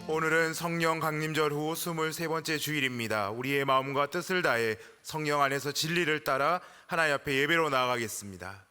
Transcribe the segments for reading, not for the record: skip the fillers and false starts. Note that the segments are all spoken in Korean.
오늘은 성령 강림절 후 23번째 주일입니다. 우리의 마음과 뜻을 다해 성령 안에서 진리를 따라 하나님 앞에 예배로 나아가겠습니다.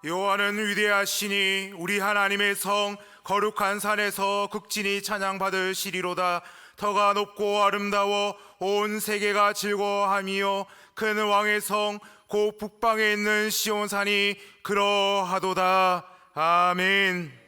여호와는 위대하시니 우리 하나님의 성 거룩한 산에서 극진히 찬양받으시리로다. 터가 높고 아름다워 온 세계가 즐거워하며 큰 왕의 성 곧 북방에 있는 시온산이 그러하도다. 아멘.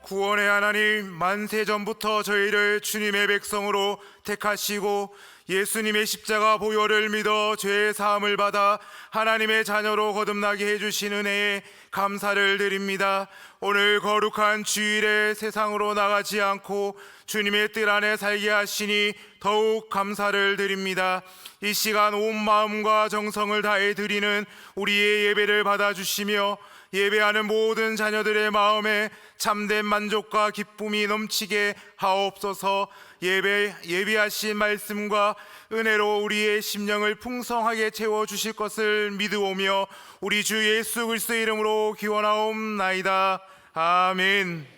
구원의 하나님, 만세 전부터 저희를 주님의 백성으로 택하시고 예수님의 십자가 보혈을 믿어 죄의 사함을 받아 하나님의 자녀로 거듭나게 해주신 은혜에 감사를 드립니다. 오늘 거룩한 주일에 세상으로 나가지 않고 주님의 뜰 안에 살게 하시니 더욱 감사를 드립니다. 이 시간 온 마음과 정성을 다해 드리는 우리의 예배를 받아주시며 예배하는 모든 자녀들의 마음에 참된 만족과 기쁨이 넘치게 하옵소서. 예비하신 말씀과 은혜로 우리의 심령을 풍성하게 채워주실 것을 믿으오며 우리 주 예수 그리스도의 이름으로 기원하옵나이다. 아멘.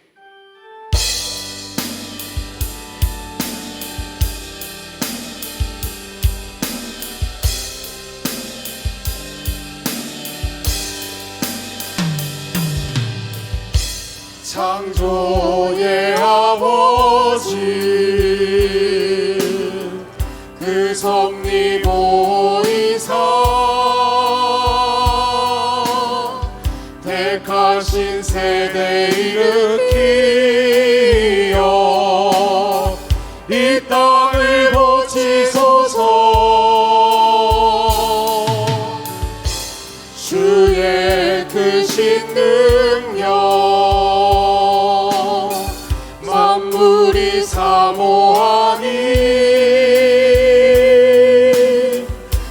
창조의 아버지 그 섭리보이사 택하신 세대 일으키어 이 땅을 고치소서. 주의 크신 능력 만물이 사모하니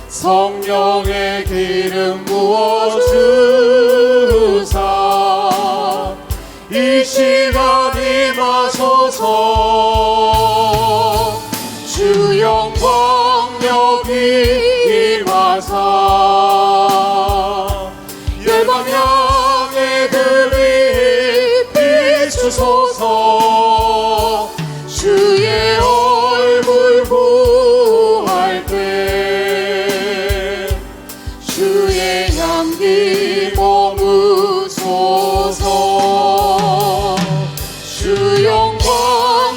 성령의 기름 부어주사 이 시간 임하소서. 주 영광 여기 임하사 열방 향해 그 위에 비추소서. 주의 얼굴 구할 때 주의 향기 머무소서. 주 영광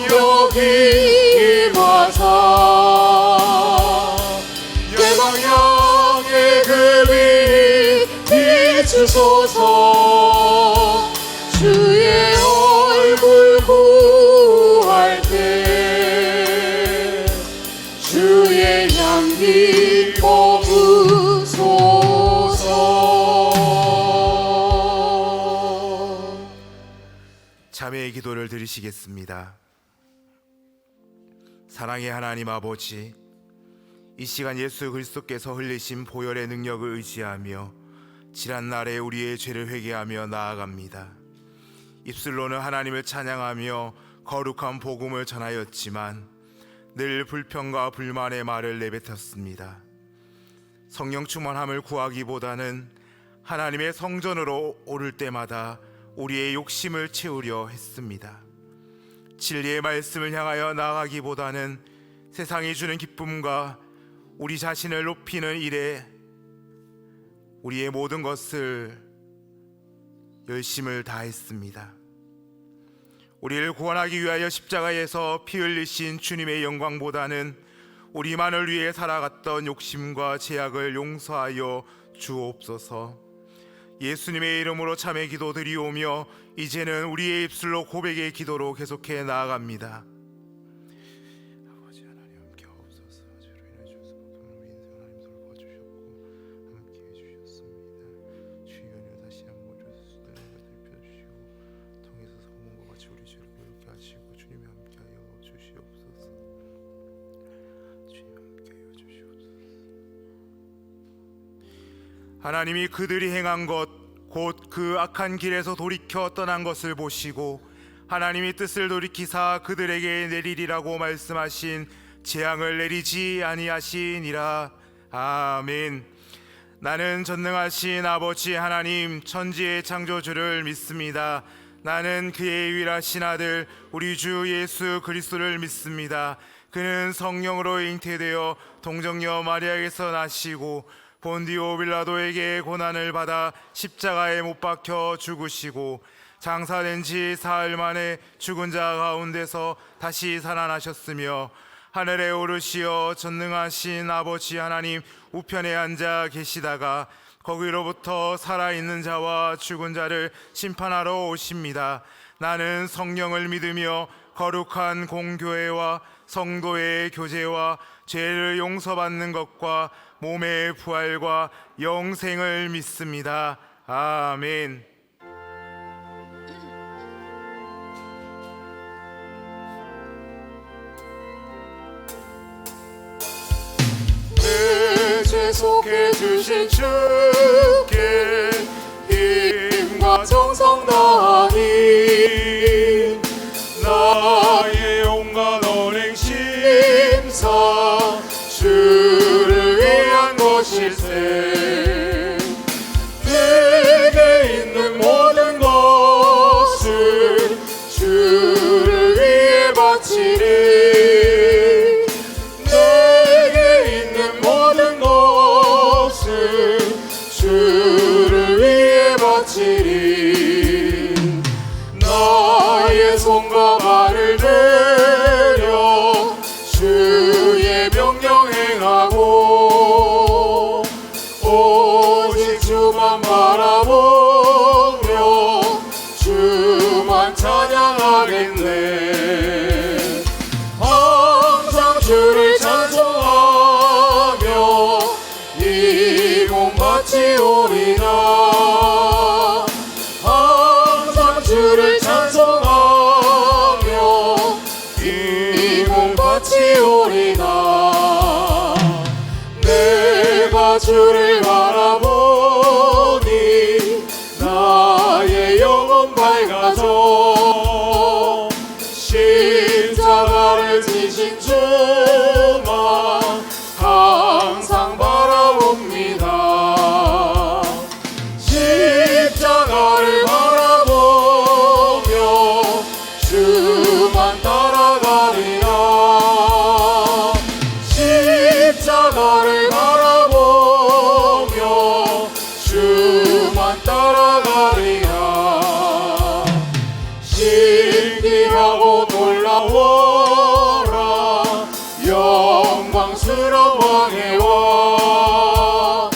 여기 임하사 열방 향해 그 위에 비추소서. 주의 얼굴 구할 때 주의 향기 머무소서. 자매의 기도를 드리시겠습니다. 사랑의 하나님 아버지, 이 시간 예수 그리스도께서 흘리신 보혈의 능력을 의지하며 지난 날에 우리의 죄를 회개하며 나아갑니다. 입술로는 하나님을 찬양하며 거룩한 복음을 전하였지만 늘 불평과 불만의 말을 내뱉었습니다. 성령 충만함을 구하기보다는 하나님의 성전으로 오를 때마다 우리의 욕심을 채우려 했습니다. 진리의 말씀을 향하여 나아가기보다는 세상이 주는 기쁨과 우리 자신을 높이는 일에 우리의 모든 것을 열심을 다했습니다. 우리를 구원하기 위하여 십자가에서 피 흘리신 주님의 영광보다는 우리만을 위해 살아갔던 욕심과 죄악을 용서하여 주옵소서. 예수님의 이름으로 참회 기도 드리오며 이제는 우리의 입술로 고백의 기도로 계속해 나아갑니다. 아버지 하나님 함께 하옵소서. 죄로 인해 주셔서 우리 인생 하나님 서로 거주셨고 함께 해주셨습니다. 주의 은혜로 다시 한번 주셔서 수단을 대표주시고 통해서 성문과 같이 우리 죄를 고르게 하시고 주님이 함께하여 주시옵소서. 주님 함께하여 주시옵소서. 하나님이 그들이 행한 것 곧 그 악한 길에서 돌이켜 떠난 것을 보시고 하나님이 뜻을 돌이키사 그들에게 내리리라고 말씀하신 재앙을 내리지 아니하시니라. 아멘. 나는 전능하신 아버지 하나님 천지의 창조주를 믿습니다. 나는 그의 유일하신 아들 우리 주 예수 그리스도를 믿습니다. 그는 성령으로 잉태되어 동정녀 마리아에게서 나시고 본디오 빌라도에게 고난을 받아 십자가에 못 박혀 죽으시고 장사된 지 사흘 만에 죽은 자 가운데서 다시 살아나셨으며 하늘에 오르시어 전능하신 아버지 하나님 우편에 앉아 계시다가 거기로부터 살아있는 자와 죽은 자를 심판하러 오십니다. 나는 성령을 믿으며 거룩한 공교회와 성도의 교제와 죄를 용서받는 것과 몸의 부활과 영생을 믿습니다. 아멘. 내 죄 속해 주신 주께 힘과 정성 다하니 나의 온갖 언행 심사 주를 위한 것일세. 내게 있는 모든 것을 주를 위해 바치리. 내게 있는 모든 것을 주를 위해 바치리. 나의 손과 발을 들여 주의 명령 행하고 오직 주만 바라보며 주만 찬양하겠네. 항상 주를 찬송하며 이 몸 바치오리나. 항상 주를 찬송하며 이 몸 바치오리나. 내가 주를 바라보니 나의 영혼 밝아져. 십자가를 지신 주만 항상 바라봅니다. 십자가를 바라보며 주만 따라가리라. 십자가를 바라보며 주만 따라가리라. 신기하고 놀라워라 영광스러운 왕의 왕.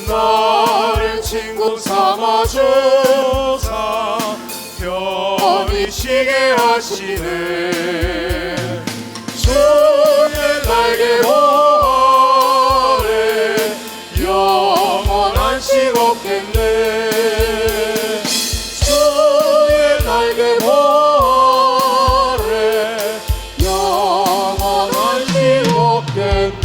나를 친구 삼아주사 편히쉬게 하시네. 주의 날개 아래 영원한 식 없겠네. 주의 날개 아래 영원한 식 없겠네.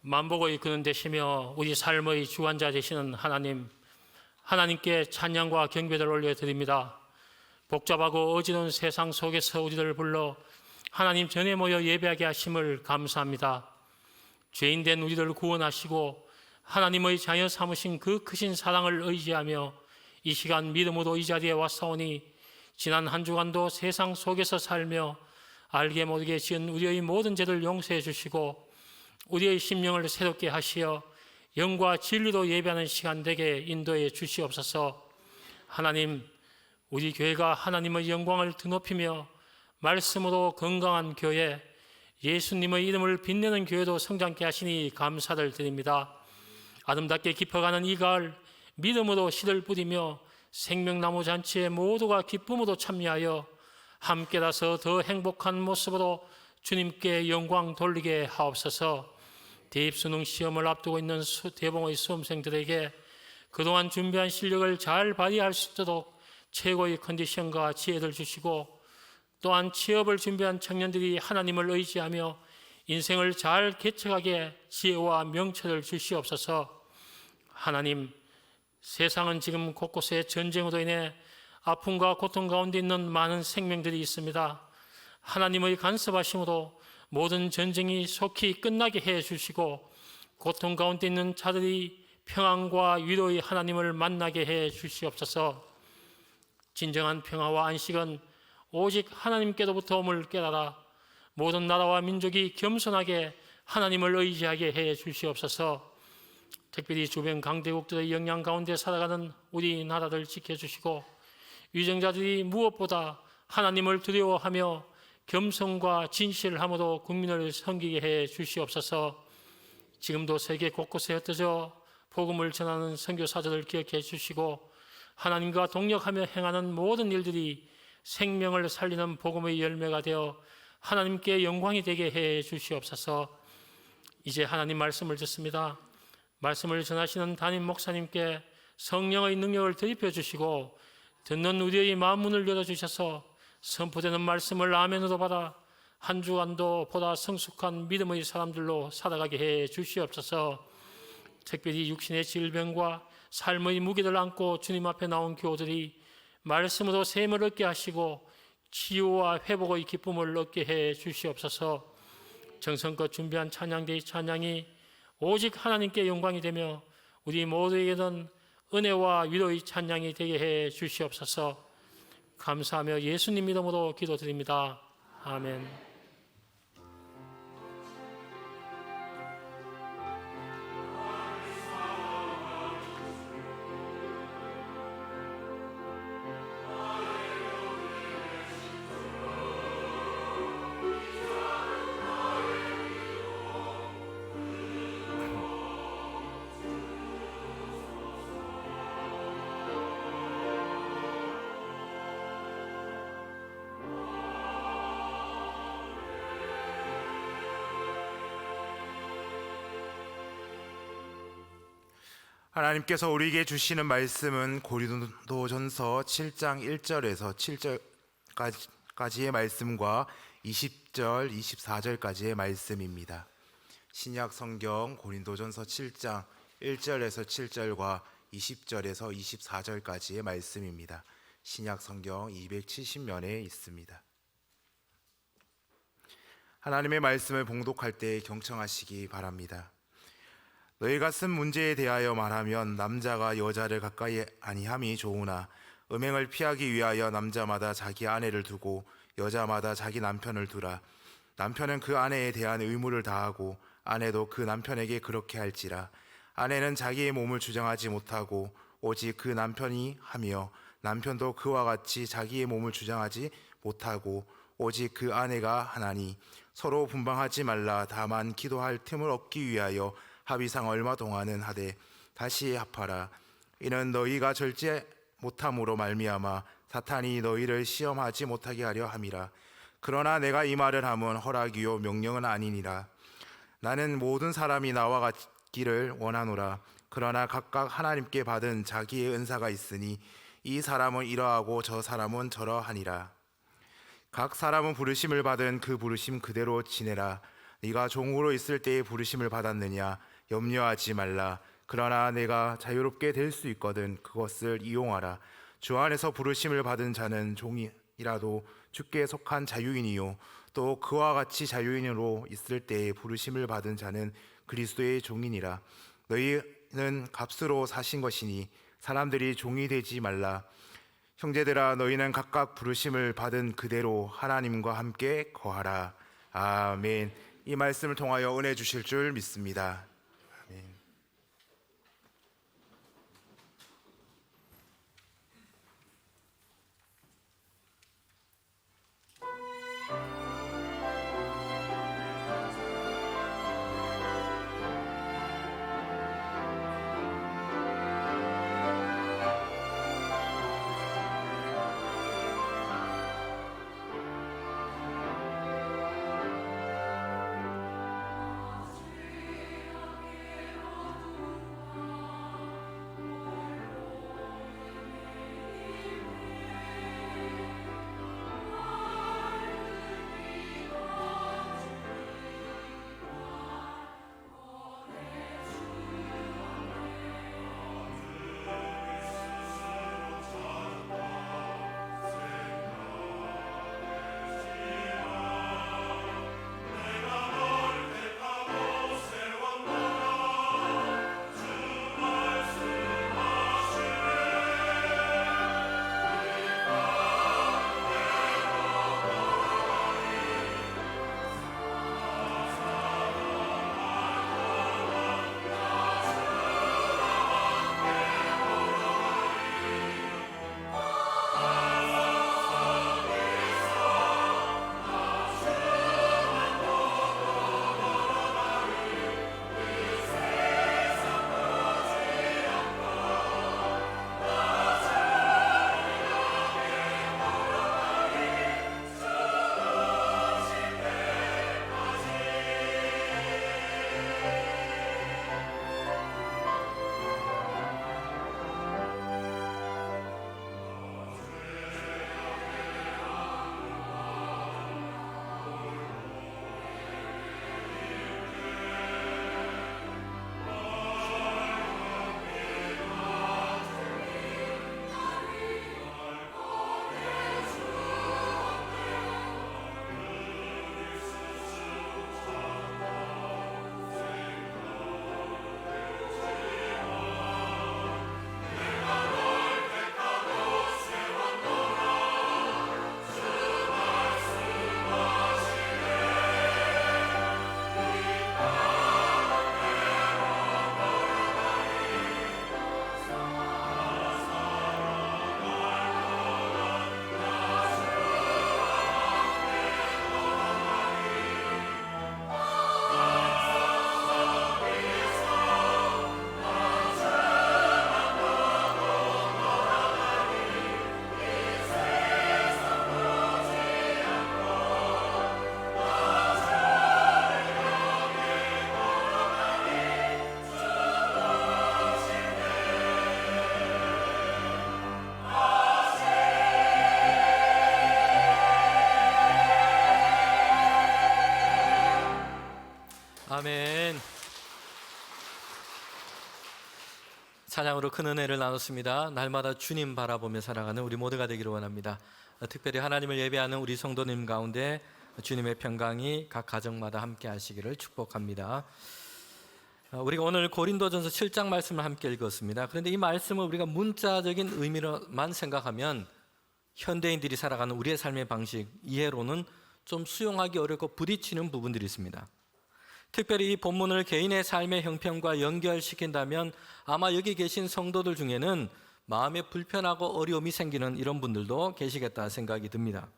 만복의 근원 되시며 우리 삶의 주관자 되시는 하나님, 하나님께 찬양과 경배를 올려드립니다. 복잡하고 어지러운 세상 속에서 우리를 불러 하나님 전에 모여 예배하게 하심을 감사합니다. 죄인된 우리를 구원하시고 하나님의 자녀 삼으신 그 크신 사랑을 의지하며 이 시간 믿음으로 이 자리에 왔사오니 지난 한 주간도 세상 속에서 살며 알게 모르게 지은 우리의 모든 죄를 용서해 주시고 우리의 심령을 새롭게 하시어 영과 진리로 예배하는 시간 되게 인도해 주시옵소서. 하나님, 우리 교회가 하나님의 영광을 드높이며 말씀으로 건강한 교회, 예수님의 이름을 빛내는 교회도 성장케 하시니 감사를 드립니다. 아름답게 깊어가는 이 가을, 믿음으로 씨를 뿌리며 생명나무 잔치에 모두가 기쁨으로 참여하여 함께라서 더 행복한 모습으로 주님께 영광 돌리게 하옵소서. 대입수능 시험을 앞두고 있는 대봉의 수험생들에게 그동안 준비한 실력을 잘 발휘할 수 있도록 최고의 컨디션과 지혜를 주시고, 또한 취업을 준비한 청년들이 하나님을 의지하며 인생을 잘 개척하게 지혜와 명철을 주시옵소서. 하나님, 세상은 지금 곳곳에 전쟁으로 인해 아픔과 고통 가운데 있는 많은 생명들이 있습니다. 하나님의 간섭하심으로 모든 전쟁이 속히 끝나게 해 주시고, 고통 가운데 있는 자들이 평안과 위로의 하나님을 만나게 해 주시옵소서. 진정한 평화와 안식은 오직 하나님께로부터 옴을 깨달아 모든 나라와 민족이 겸손하게 하나님을 의지하게 해 주시옵소서. 특별히 주변 강대국들의 영향 가운데 살아가는 우리나라를 지켜주시고, 위정자들이 무엇보다 하나님을 두려워하며 겸손과 진실함으로 국민을 섬기게 해 주시옵소서. 지금도 세계 곳곳에 흩어져 복음을 전하는 선교사들을 기억해 주시고, 하나님과 동력하며 행하는 모든 일들이 생명을 살리는 복음의 열매가 되어 하나님께 영광이 되게 해 주시옵소서. 이제 하나님 말씀을 듣습니다. 말씀을 전하시는 담임 목사님께 성령의 능력을 드립혀 주시고, 듣는 우리의 마음 문을 열어주셔서 선포되는 말씀을 아멘으로 받아 한 주간도 보다 성숙한 믿음의 사람들로 살아가게 해 주시옵소서. 특별히 육신의 질병과 삶의 무게를 안고 주님 앞에 나온 교우들이 말씀으로 샘을 얻게 하시고 치유와 회복의 기쁨을 얻게 해 주시옵소서. 정성껏 준비한 찬양대의 찬양이 오직 하나님께 영광이 되며 우리 모두에게는 은혜와 위로의 찬양이 되게 해 주시옵소서. 감사하며 예수님 이름으로 기도드립니다. 아멘. 하나님께서 우리에게 주시는 말씀은 고린도전서 7장 1절에서 7절까지의 말씀과 20절, 24절까지의 말씀입니다. 신약 성경 고린도전서 7장 1절에서 7절과 20절에서 24절까지의 말씀입니다. 신약 성경 270면에 있습니다. 하나님의 말씀을 봉독할 때 경청하시기 바랍니다. 너희가 쓴 문제에 대하여 말하면 남자가 여자를 가까이 아니함이 좋으나 음행을 피하기 위하여 남자마다 자기 아내를 두고 여자마다 자기 남편을 두라. 남편은 그 아내에 대한 의무를 다하고 아내도 그 남편에게 그렇게 할지라. 아내는 자기의 몸을 주장하지 못하고 오직 그 남편이 하며 남편도 그와 같이 자기의 몸을 주장하지 못하고 오직 그 아내가 하나니 서로 분방하지 말라. 다만 기도할 틈을 얻기 위하여 합의상 얼마 동안은 하되 다시 합하라. 이는 너희가 절제 못함으로 말미암아 사탄이 너희를 시험하지 못하게 하려 함이라. 그러나 내가 이 말을 함은 허락이요 명령은 아니니라. 나는 모든 사람이 나와 같기를 원하노라. 그러나 각각 하나님께 받은 자기의 은사가 있으니 이 사람은 이러하고 저 사람은 저러하니라. 각 사람은 부르심을 받은 그 부르심 그대로 지내라. 네가 종으로 있을 때에 부르심을 받았느냐 염려하지 말라. 그러나 내가 자유롭게 될 수 있거든 그것을 이용하라. 주 안에서 부르심을 받은 자는 종이라도 주께 속한 자유인이요 또 그와 같이 자유인으로 있을 때에 부르심을 받은 자는 그리스도의 종이니라. 너희는 값으로 사신 것이니 사람들이 종이 되지 말라. 형제들아, 너희는 각각 부르심을 받은 그대로 하나님과 함께 거하라. 아멘. 이 말씀을 통하여 은혜 주실 줄 믿습니다. 아멘. 아멘. 찬양으로 큰 은혜를 나눴습니다. 날마다 주님 바라보며 살아가는 우리 모두가 되기를 원합니다. 특별히 하나님을 예배하는 우리 성도님 가운데 주님의 평강이 각 가정마다 함께 하시기를 축복합니다. 우리가 오늘 고린도전서 7장 말씀을 함께 읽었습니다. 그런데 이 말씀을 우리가 문자적인 의미로만 생각하면 현대인들이 살아가는 우리의 삶의 방식, 이해로는 좀 수용하기 어렵고 부딪히는 부분들이 있습니다. 특별히 이 본문을 개인의 삶의 형편과 연결시킨다면 아마 여기 계신 성도들 중에는 마음에 불편하고 어려움이 생기는 이런 분들도 계시겠다 생각이 듭니다.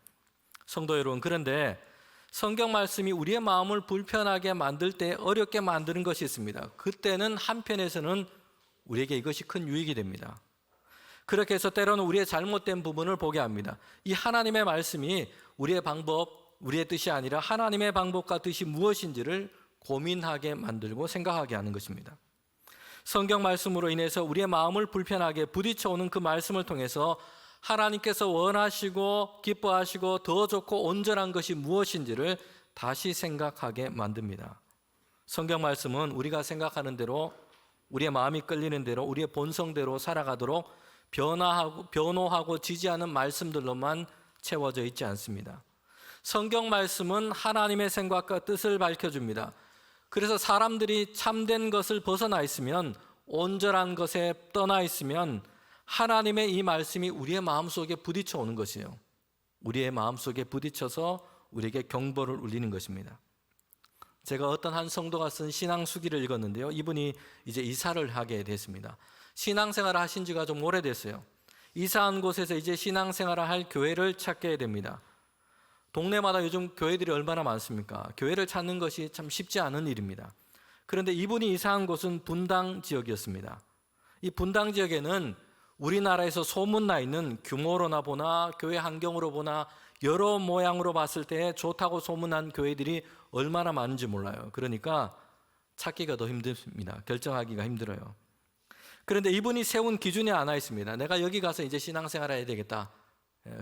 성도 여러분, 그런데 성경 말씀이 우리의 마음을 불편하게 만들 때 어렵게 만드는 것이 있습니다. 그때는 한편에서는 우리에게 이것이 큰 유익이 됩니다. 그렇게 해서 때로는 우리의 잘못된 부분을 보게 합니다. 이 하나님의 말씀이 우리의 방법, 우리의 뜻이 아니라 하나님의 방법과 뜻이 무엇인지를 고민하게 만들고 생각하게 하는 것입니다. 성경 말씀으로 인해서 우리의 마음을 불편하게 부딪혀오는 그 말씀을 통해서 하나님께서 원하시고 기뻐하시고 더 좋고 온전한 것이 무엇인지를 다시 생각하게 만듭니다. 성경 말씀은 우리가 생각하는 대로, 우리의 마음이 끌리는 대로, 우리의 본성대로 살아가도록 변호하고 지지하는 말씀들로만 채워져 있지 않습니다. 성경 말씀은 하나님의 생각과 뜻을 밝혀줍니다. 그래서 사람들이 참된 것을 벗어나 있으면, 온전한 것에 떠나 있으면 하나님의 이 말씀이 우리의 마음속에 부딪혀 오는 것이에요. 우리의 마음속에 부딪혀서 우리에게 경보를 울리는 것입니다. 제가 어떤 한 성도가 쓴 신앙 수기를 읽었는데요. 이분이 이제 이사를 하게 됐습니다. 신앙생활을 하신 지가 좀 오래됐어요. 이사한 곳에서 이제 신앙생활을 할 교회를 찾게 됩니다. 동네마다 요즘 교회들이 얼마나 많습니까? 교회를 찾는 것이 참 쉽지 않은 일입니다. 그런데 이분이 이사한 곳은 분당 지역이었습니다. 이 분당 지역에는 우리나라에서 소문나 있는 규모로나 보나 교회 환경으로 보나 여러 모양으로 봤을 때 좋다고 소문난 교회들이 얼마나 많은지 몰라요. 그러니까 찾기가 더 힘듭니다. 결정하기가 힘들어요. 그런데 이분이 세운 기준이 하나 있습니다. 내가 여기 가서 이제 신앙생활 해야 되겠다.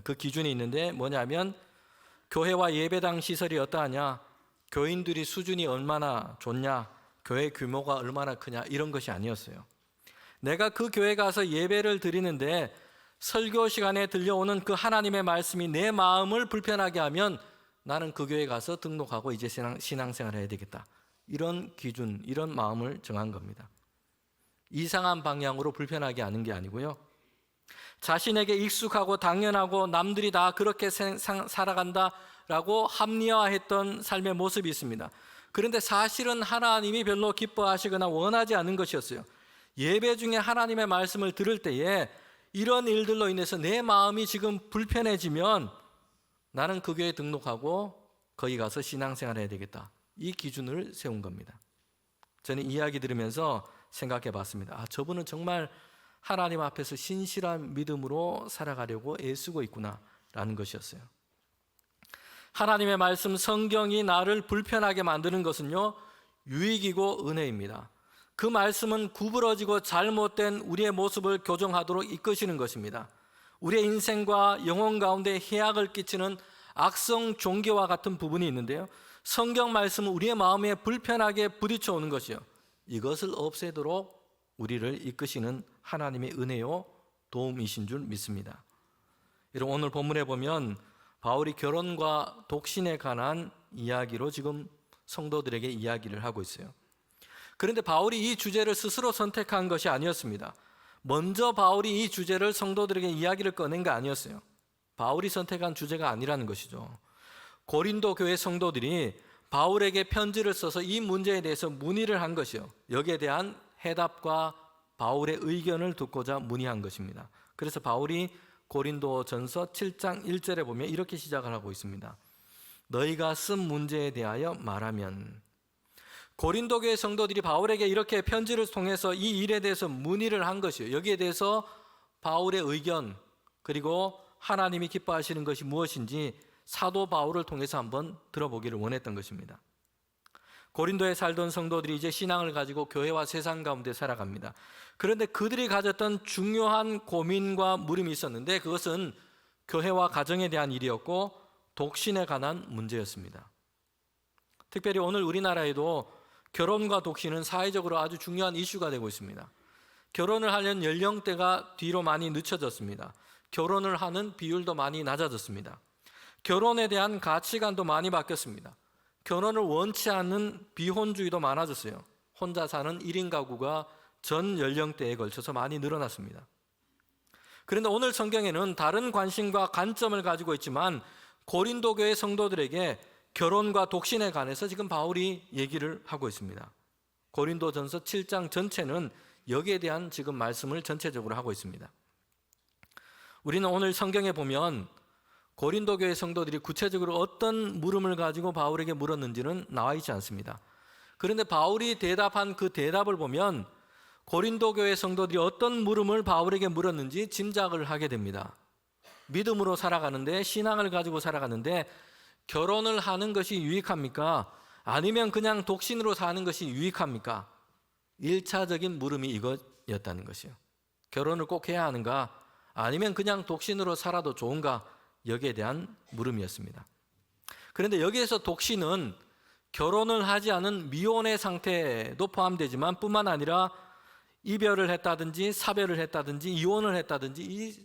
그 기준이 있는데 뭐냐면 교회와 예배당 시설이 어떠하냐, 교인들이 수준이 얼마나 좋냐, 교회 규모가 얼마나 크냐, 이런 것이 아니었어요. 내가 그 교회 가서 예배를 드리는데 설교 시간에 들려오는 그 하나님의 말씀이 내 마음을 불편하게 하면 나는 그 교회 가서 등록하고 이제 신앙생활 해야 되겠다. 이런 기준, 이런 마음을 정한 겁니다. 이상한 방향으로 불편하게 하는 게 아니고요. 자신에게 익숙하고 당연하고 남들이 다 그렇게 살아간다라고 합리화했던 삶의 모습이 있습니다. 그런데 사실은 하나님이 별로 기뻐하시거나 원하지 않는 것이었어요. 예배 중에 하나님의 말씀을 들을 때에 이런 일들로 인해서 내 마음이 지금 불편해지면 나는 그 교회에 등록하고 거기 가서 신앙생활 해야 되겠다. 이 기준을 세운 겁니다. 저는 이야기 들으면서 생각해 봤습니다. 저분은 정말 하나님 앞에서 신실한 믿음으로 살아가려고 애쓰고 있구나라는 것이었어요. 하나님의 말씀 성경이 나를 불편하게 만드는 것은요, 유익이고 은혜입니다. 그 말씀은 구부러지고 잘못된 우리의 모습을 교정하도록 이끄시는 것입니다. 우리의 인생과 영혼 가운데 해악을 끼치는 악성 종교와 같은 부분이 있는데요, 성경 말씀은 우리의 마음에 불편하게 부딪혀 오는 것이요, 이것을 없애도록 우리를 이끄시는 하나님의 은혜요 도움이신 줄 믿습니다. 여러분, 오늘 본문에 보면 바울이 결혼과 독신에 관한 이야기로 지금 성도들에게 이야기를 하고 있어요. 그런데 바울이 이 주제를 스스로 선택한 것이 아니었습니다. 먼저 바울이 이 주제를 성도들에게 이야기를 꺼낸 게 아니었어요. 바울이 선택한 주제가 아니라는 것이죠. 고린도 교회 성도들이 바울에게 편지를 써서 이 문제에 대해서 문의를 한 것이요, 여기에 대한 해답과 바울의 의견을 듣고자 문의한 것입니다. 그래서 바울이 고린도전서 7장 1절에 보면 이렇게 시작을 하고 있습니다. 너희가 쓴 문제에 대하여 말하면. 고린도 교회 성도들이 바울에게 이렇게 편지를 통해서 이 일에 대해서 문의를 한 것이에요. 여기에 대해서 바울의 의견, 그리고 하나님이 기뻐하시는 것이 무엇인지 사도 바울을 통해서 한번 들어보기를 원했던 것입니다. 고린도에 살던 성도들이 이제 신앙을 가지고 교회와 세상 가운데 살아갑니다. 그런데 그들이 가졌던 중요한 고민과 물음이 있었는데 그것은 교회와 가정에 대한 일이었고 독신에 관한 문제였습니다. 특별히 오늘 우리나라에도 결혼과 독신은 사회적으로 아주 중요한 이슈가 되고 있습니다. 결혼을 하려는 연령대가 뒤로 많이 늦춰졌습니다. 결혼을 하는 비율도 많이 낮아졌습니다. 결혼에 대한 가치관도 많이 바뀌었습니다. 결혼을 원치 않는 비혼주의도 많아졌어요. 혼자 사는 1인 가구가 전 연령대에 걸쳐서 많이 늘어났습니다. 그런데 오늘 성경에는 다른 관심과 관점을 가지고 있지만 고린도 교회 성도들에게 결혼과 독신에 관해서 지금 바울이 얘기를 하고 있습니다. 고린도전서 7장 전체는 여기에 대한 지금 말씀을 전체적으로 하고 있습니다. 우리는 오늘 성경에 보면 고린도 교회 성도들이 구체적으로 어떤 물음을 가지고 바울에게 물었는지는 나와 있지 않습니다. 그런데 바울이 대답한 그 대답을 보면 고린도 교회 성도들이 어떤 물음을 바울에게 물었는지 짐작을 하게 됩니다. 믿음으로 살아가는데, 신앙을 가지고 살아가는데 결혼을 하는 것이 유익합니까? 아니면 그냥 독신으로 사는 것이 유익합니까? 1차적인 물음이 이것이었다는 것이요. 결혼을 꼭 해야 하는가? 아니면 그냥 독신으로 살아도 좋은가? 여기에 대한 물음이었습니다. 그런데 여기에서 독신은 결혼을 하지 않은 미혼의 상태도 포함되지만 뿐만 아니라 이별을 했다든지 사별을 했다든지 이혼을 했다든지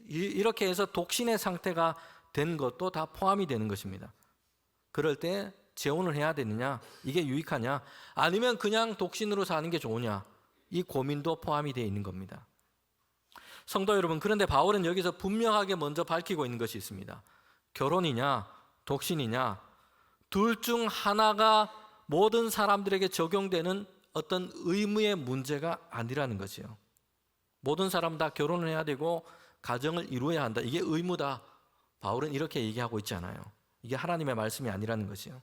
이렇게 해서 독신의 상태가 된 것도 다 포함이 되는 것입니다. 그럴 때 재혼을 해야 되느냐? 이게 유익하냐? 아니면 그냥 독신으로 사는 게 좋으냐? 이 고민도 포함이 되어 있는 겁니다. 성도 여러분, 그런데 바울은 여기서 분명하게 먼저 밝히고 있는 것이 있습니다. 결혼이냐, 독신이냐, 둘 중 하나가 모든 사람들에게 적용되는 어떤 의무의 문제가 아니라는 것이요. 모든 사람 다 결혼을 해야 되고 가정을 이루어야 한다. 이게 의무다. 바울은 이렇게 얘기하고 있지 않아요. 이게 하나님의 말씀이 아니라는 것이요.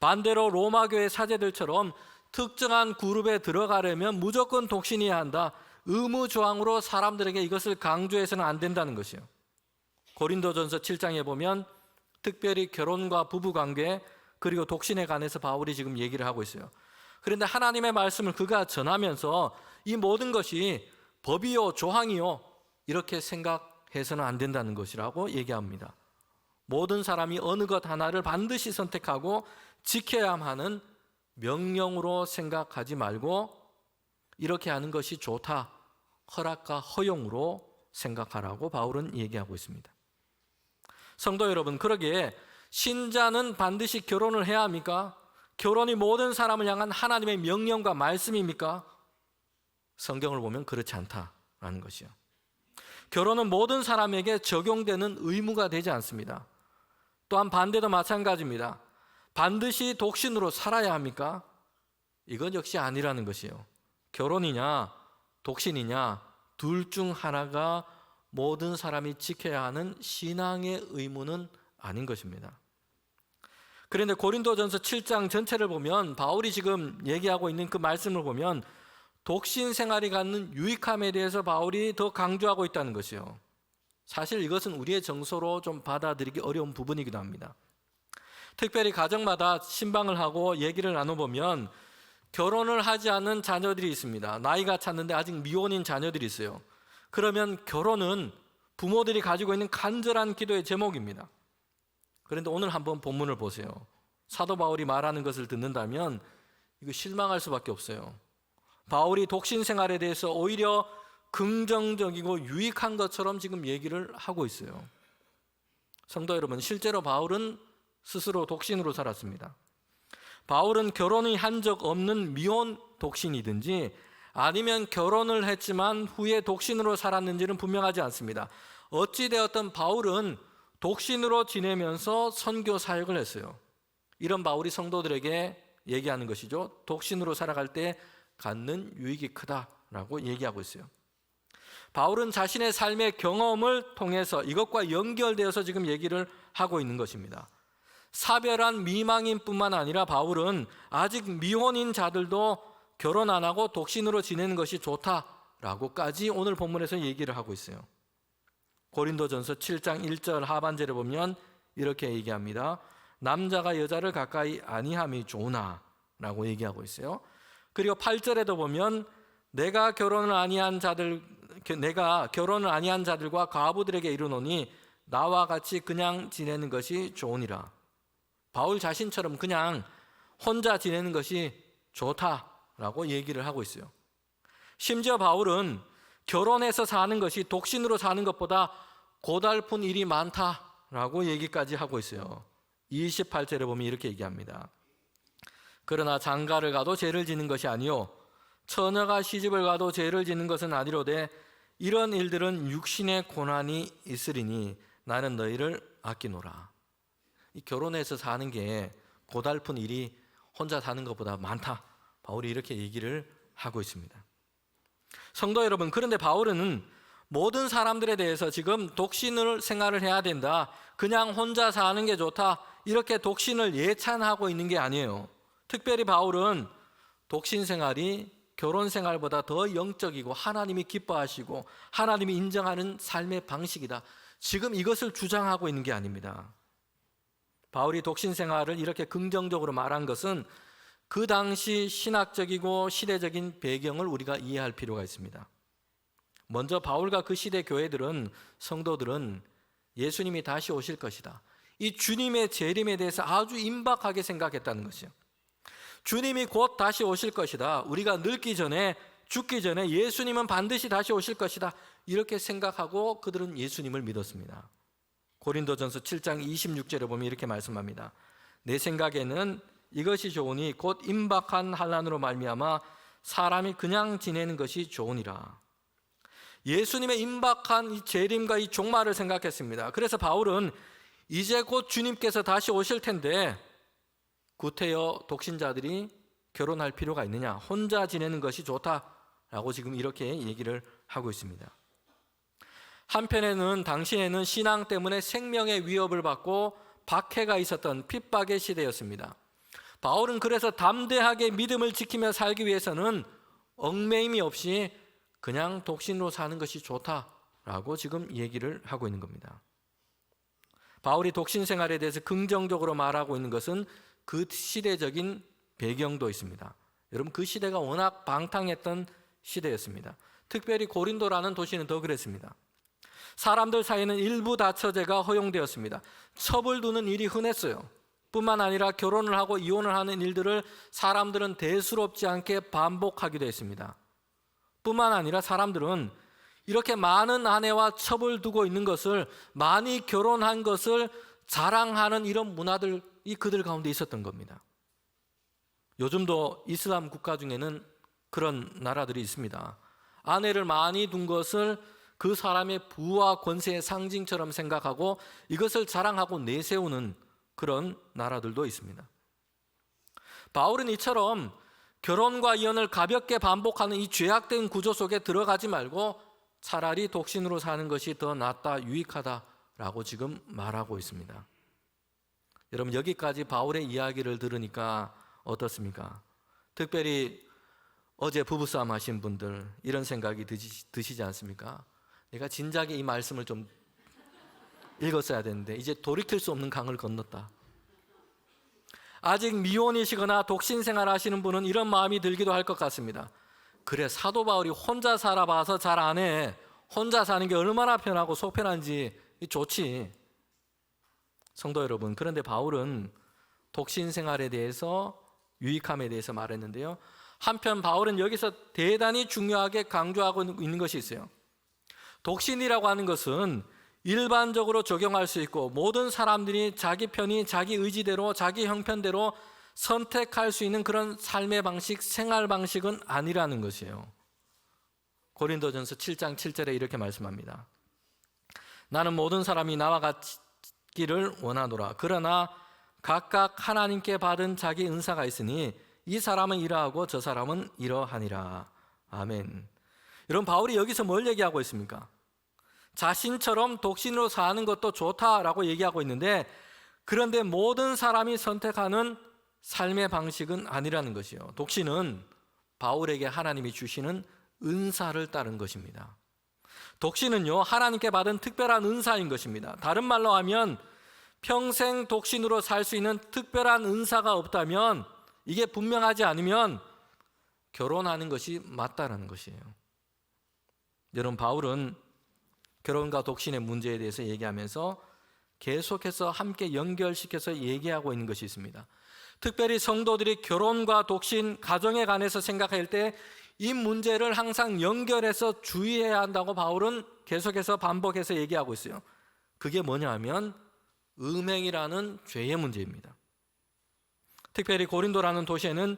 반대로 로마 교회 사제들처럼 특정한 그룹에 들어가려면 무조건 독신해야 한다. 의무 조항으로 사람들에게 이것을 강조해서는 안 된다는 것이요. 고린도전서 7장에 보면 특별히 결혼과 부부관계 그리고 독신에 관해서 바울이 지금 얘기를 하고 있어요. 그런데 하나님의 말씀을 그가 전하면서 이 모든 것이 법이요 조항이요 이렇게 생각해서는 안 된다는 것이라고 얘기합니다. 모든 사람이 어느 것 하나를 반드시 선택하고 지켜야 하는 명령으로 생각하지 말고 이렇게 하는 것이 좋다. 허락과 허용으로 생각하라고 바울은 얘기하고 있습니다. 성도 여러분, 그러기에 신자는 반드시 결혼을 해야 합니까? 결혼이 모든 사람을 향한 하나님의 명령과 말씀입니까? 성경을 보면 그렇지 않다라는 것이요. 결혼은 모든 사람에게 적용되는 의무가 되지 않습니다. 또한 반대도 마찬가지입니다. 반드시 독신으로 살아야 합니까? 이건 역시 아니라는 것이요. 결혼이냐 독신이냐 둘 중 하나가 모든 사람이 지켜야 하는 신앙의 의무는 아닌 것입니다. 그런데 고린도전서 7장 전체를 보면 바울이 지금 얘기하고 있는 그 말씀을 보면 독신 생활이 갖는 유익함에 대해서 바울이 더 강조하고 있다는 것이요. 사실 이것은 우리의 정서로 좀 받아들이기 어려운 부분이기도 합니다. 특별히 가정마다 신방을 하고 얘기를 나눠보면 결혼을 하지 않은 자녀들이 있습니다. 나이가 찼는데 아직 미혼인 자녀들이 있어요. 그러면 결혼은 부모들이 가지고 있는 간절한 기도의 제목입니다. 그런데 오늘 한번 본문을 보세요. 사도 바울이 말하는 것을 듣는다면 이거 실망할 수밖에 없어요. 바울이 독신 생활에 대해서 오히려 긍정적이고 유익한 것처럼 지금 얘기를 하고 있어요. 성도 여러분, 실제로 바울은 스스로 독신으로 살았습니다. 바울은 결혼이 한 적 없는 미혼 독신이든지 아니면 결혼을 했지만 후에 독신으로 살았는지는 분명하지 않습니다. 어찌되었든 바울은 독신으로 지내면서 선교 사역을 했어요. 이런 바울이 성도들에게 얘기하는 것이죠. 독신으로 살아갈 때 갖는 유익이 크다라고 얘기하고 있어요. 바울은 자신의 삶의 경험을 통해서 이것과 연결되어서 지금 얘기를 하고 있는 것입니다. 사별한 미망인 뿐만 아니라 바울은 아직 미혼인 자들도 결혼 안 하고 독신으로 지내는 것이 좋다라고까지 오늘 본문에서 얘기를 하고 있어요. 고린도전서 7장 1절 하반절에 보면 이렇게 얘기합니다. 남자가 여자를 가까이 아니함이 좋으나 라고 얘기하고 있어요. 그리고 8절에도 보면 내가 결혼을 아니한 자들과 과부들에게 이르노니 나와 같이 그냥 지내는 것이 좋으니라. 바울 자신처럼 그냥 혼자 지내는 것이 좋다라고 얘기를 하고 있어요. 심지어 바울은 결혼해서 사는 것이 독신으로 사는 것보다 고달픈 일이 많다라고 얘기까지 하고 있어요. 28절에 보면 이렇게 얘기합니다. 그러나 장가를 가도 죄를 짓는 것이 아니요 처녀가 시집을 가도 죄를 짓는 것은 아니로되 이런 일들은 육신의 고난이 있으리니 나는 너희를 아끼노라. 이 결혼해서 사는 게 고달픈 일이 혼자 사는 것보다 많다. 바울이 이렇게 얘기를 하고 있습니다. 성도 여러분, 그런데 바울은 모든 사람들에 대해서 지금 독신을 생활을 해야 된다. 그냥 혼자 사는 게 좋다. 이렇게 독신을 예찬하고 있는 게 아니에요. 특별히 바울은 독신 생활이 결혼 생활보다 더 영적이고 하나님이 기뻐하시고 하나님이 인정하는 삶의 방식이다. 지금 이것을 주장하고 있는 게 아닙니다. 바울이 독신 생활을 이렇게 긍정적으로 말한 것은 그 당시 신학적이고 시대적인 배경을 우리가 이해할 필요가 있습니다. 먼저 바울과 그 시대 교회들은 성도들은 예수님이 다시 오실 것이다. 이 주님의 재림에 대해서 아주 임박하게 생각했다는 것이요. 주님이 곧 다시 오실 것이다. 우리가 늙기 전에 죽기 전에 예수님은 반드시 다시 오실 것이다. 이렇게 생각하고 그들은 예수님을 믿었습니다. 고린도전서 7장 26절에 보면 이렇게 말씀합니다. 내 생각에는 이것이 좋으니 곧 임박한 환난으로 말미암아 사람이 그냥 지내는 것이 좋으니라. 예수님의 임박한 이 재림과 이 종말을 생각했습니다. 그래서 바울은 이제 곧 주님께서 다시 오실 텐데 구태여 독신자들이 결혼할 필요가 있느냐? 혼자 지내는 것이 좋다라고 지금 이렇게 얘기를 하고 있습니다. 한편에는 당시에는 신앙 때문에 생명의 위협을 받고 박해가 있었던 핍박의 시대였습니다. 바울은 그래서 담대하게 믿음을 지키며 살기 위해서는 얽매임이 없이 그냥 독신으로 사는 것이 좋다라고 지금 얘기를 하고 있는 겁니다. 바울이 독신 생활에 대해서 긍정적으로 말하고 있는 것은 그 시대적인 배경도 있습니다. 여러분, 그 시대가 워낙 방탕했던 시대였습니다. 특별히 고린도라는 도시는 더 그랬습니다. 사람들 사이에는 일부 다처제가 허용되었습니다. 첩을 두는 일이 흔했어요. 뿐만 아니라 결혼을 하고 이혼을 하는 일들을 사람들은 대수롭지 않게 반복하기도 했습니다. 뿐만 아니라 사람들은 이렇게 많은 아내와 첩을 두고 있는 것을, 많이 결혼한 것을 자랑하는 이런 문화들이 그들 가운데 있었던 겁니다. 요즘도 이슬람 국가 중에는 그런 나라들이 있습니다. 아내를 많이 둔 것을 그 사람의 부와 권세의 상징처럼 생각하고 이것을 자랑하고 내세우는 그런 나라들도 있습니다. 바울은 이처럼 결혼과 이혼을 가볍게 반복하는 이 죄악된 구조 속에 들어가지 말고 차라리 독신으로 사는 것이 더 낫다, 유익하다라고 지금 말하고 있습니다. 여러분, 여기까지 바울의 이야기를 들으니까 어떻습니까? 특별히 어제 부부싸움 하신 분들 이런 생각이 드시지 않습니까? 내가 진작에 이 말씀을 좀 읽었어야 되는데 이제 돌이킬 수 없는 강을 건넜다. 아직 미혼이시거나 독신 생활하시는 분은 이런 마음이 들기도 할 것 같습니다. 그래, 사도 바울이 혼자 살아봐서 잘 아네. 혼자 사는 게 얼마나 편하고 속 편한지 좋지. 성도 여러분, 그런데 바울은 독신 생활에 대해서, 유익함에 대해서 말했는데요. 한편 바울은 여기서 대단히 중요하게 강조하고 있는 것이 있어요. 독신이라고 하는 것은 일반적으로 적용할 수 있고 모든 사람들이 자기 편히 자기 의지대로 자기 형편대로 선택할 수 있는 그런 삶의 방식, 생활 방식은 아니라는 것이에요. 고린도전서 7장 7절에 이렇게 말씀합니다. 나는 모든 사람이 나와 같기를 원하노라. 그러나 각각 하나님께 받은 자기 은사가 있으니 이 사람은 이러하고 저 사람은 이러하니라. 아멘. 여러분, 바울이 여기서 뭘 얘기하고 있습니까? 자신처럼 독신으로 사는 것도 좋다라고 얘기하고 있는데, 그런데 모든 사람이 선택하는 삶의 방식은 아니라는 것이요. 독신은 바울에게 하나님이 주시는 은사를 따른 것입니다. 독신은요, 하나님께 받은 특별한 은사인 것입니다. 다른 말로 하면 평생 독신으로 살 수 있는 특별한 은사가 없다면, 이게 분명하지 않으면 결혼하는 것이 맞다라는 것이에요. 여러분, 바울은 결혼과 독신의 문제에 대해서 얘기하면서 계속해서 함께 연결시켜서 얘기하고 있는 것이 있습니다. 특별히 성도들이 결혼과 독신, 가정에 관해서 생각할 때 이 문제를 항상 연결해서 주의해야 한다고 바울은 계속해서 반복해서 얘기하고 있어요. 그게 뭐냐 하면 음행이라는 죄의 문제입니다. 특별히 고린도라는 도시에는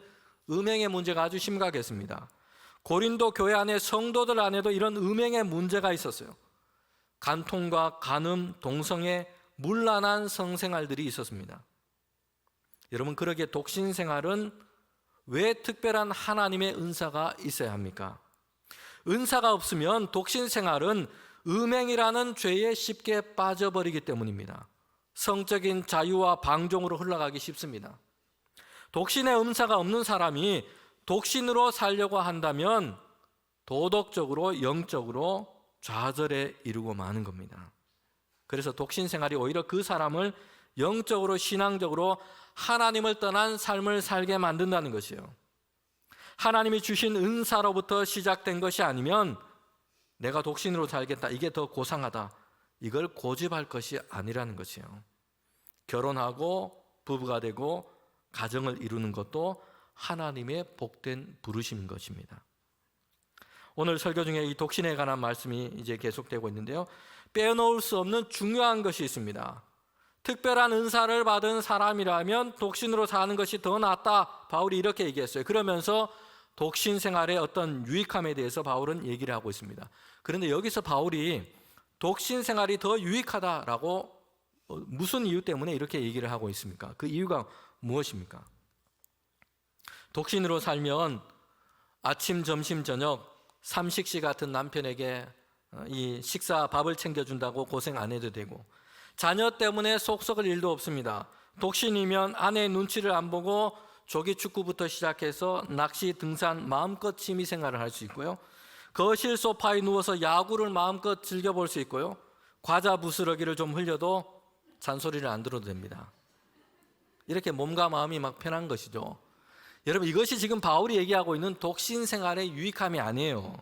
음행의 문제가 아주 심각했습니다. 고린도 교회 안에 성도들 안에도 이런 음행의 문제가 있었어요. 간통과 간음, 동성애, 문란한 성생활들이 있었습니다. 여러분, 그러기에 독신 생활은 왜 특별한 하나님의 은사가 있어야 합니까? 은사가 없으면 독신 생활은 음행이라는 죄에 쉽게 빠져버리기 때문입니다. 성적인 자유와 방종으로 흘러가기 쉽습니다. 독신의 은사가 없는 사람이 독신으로 살려고 한다면 도덕적으로, 영적으로 좌절에 이르고 마는 겁니다. 그래서 독신 생활이 오히려 그 사람을 영적으로, 신앙적으로 하나님을 떠난 삶을 살게 만든다는 것이에요. 하나님이 주신 은사로부터 시작된 것이 아니면 내가 독신으로 살겠다, 이게 더 고상하다, 이걸 고집할 것이 아니라는 것이에요. 결혼하고 부부가 되고 가정을 이루는 것도 하나님의 복된 부르심인 것입니다. 오늘 설교 중에 이 독신에 관한 말씀이 이제 계속되고 있는데요. 빼놓을 수 없는 중요한 것이 있습니다. 특별한 은사를 받은 사람이라면 독신으로 사는 것이 더 낫다, 바울이 이렇게 얘기했어요. 그러면서 독신 생활의 어떤 유익함에 대해서 바울은 얘기를 하고 있습니다. 그런데 여기서 바울이 독신 생활이 더 유익하다라고 무슨 이유 때문에 이렇게 얘기를 하고 있습니까? 그 이유가 무엇입니까? 독신으로 살면 아침, 점심, 저녁 삼식시 같은 남편에게 이 식사 밥을 챙겨준다고 고생 안 해도 되고, 자녀 때문에 속 썩을 일도 없습니다. 독신이면 아내 눈치를 안 보고 조기 축구부터 시작해서 낚시, 등산, 마음껏 취미 생활을 할 수 있고요. 거실 소파에 누워서 야구를 마음껏 즐겨볼 수 있고요. 과자 부스러기를 좀 흘려도 잔소리를 안 들어도 됩니다. 이렇게 몸과 마음이 막 편한 것이죠. 여러분, 이것이 지금 바울이 얘기하고 있는 독신 생활의 유익함이 아니에요.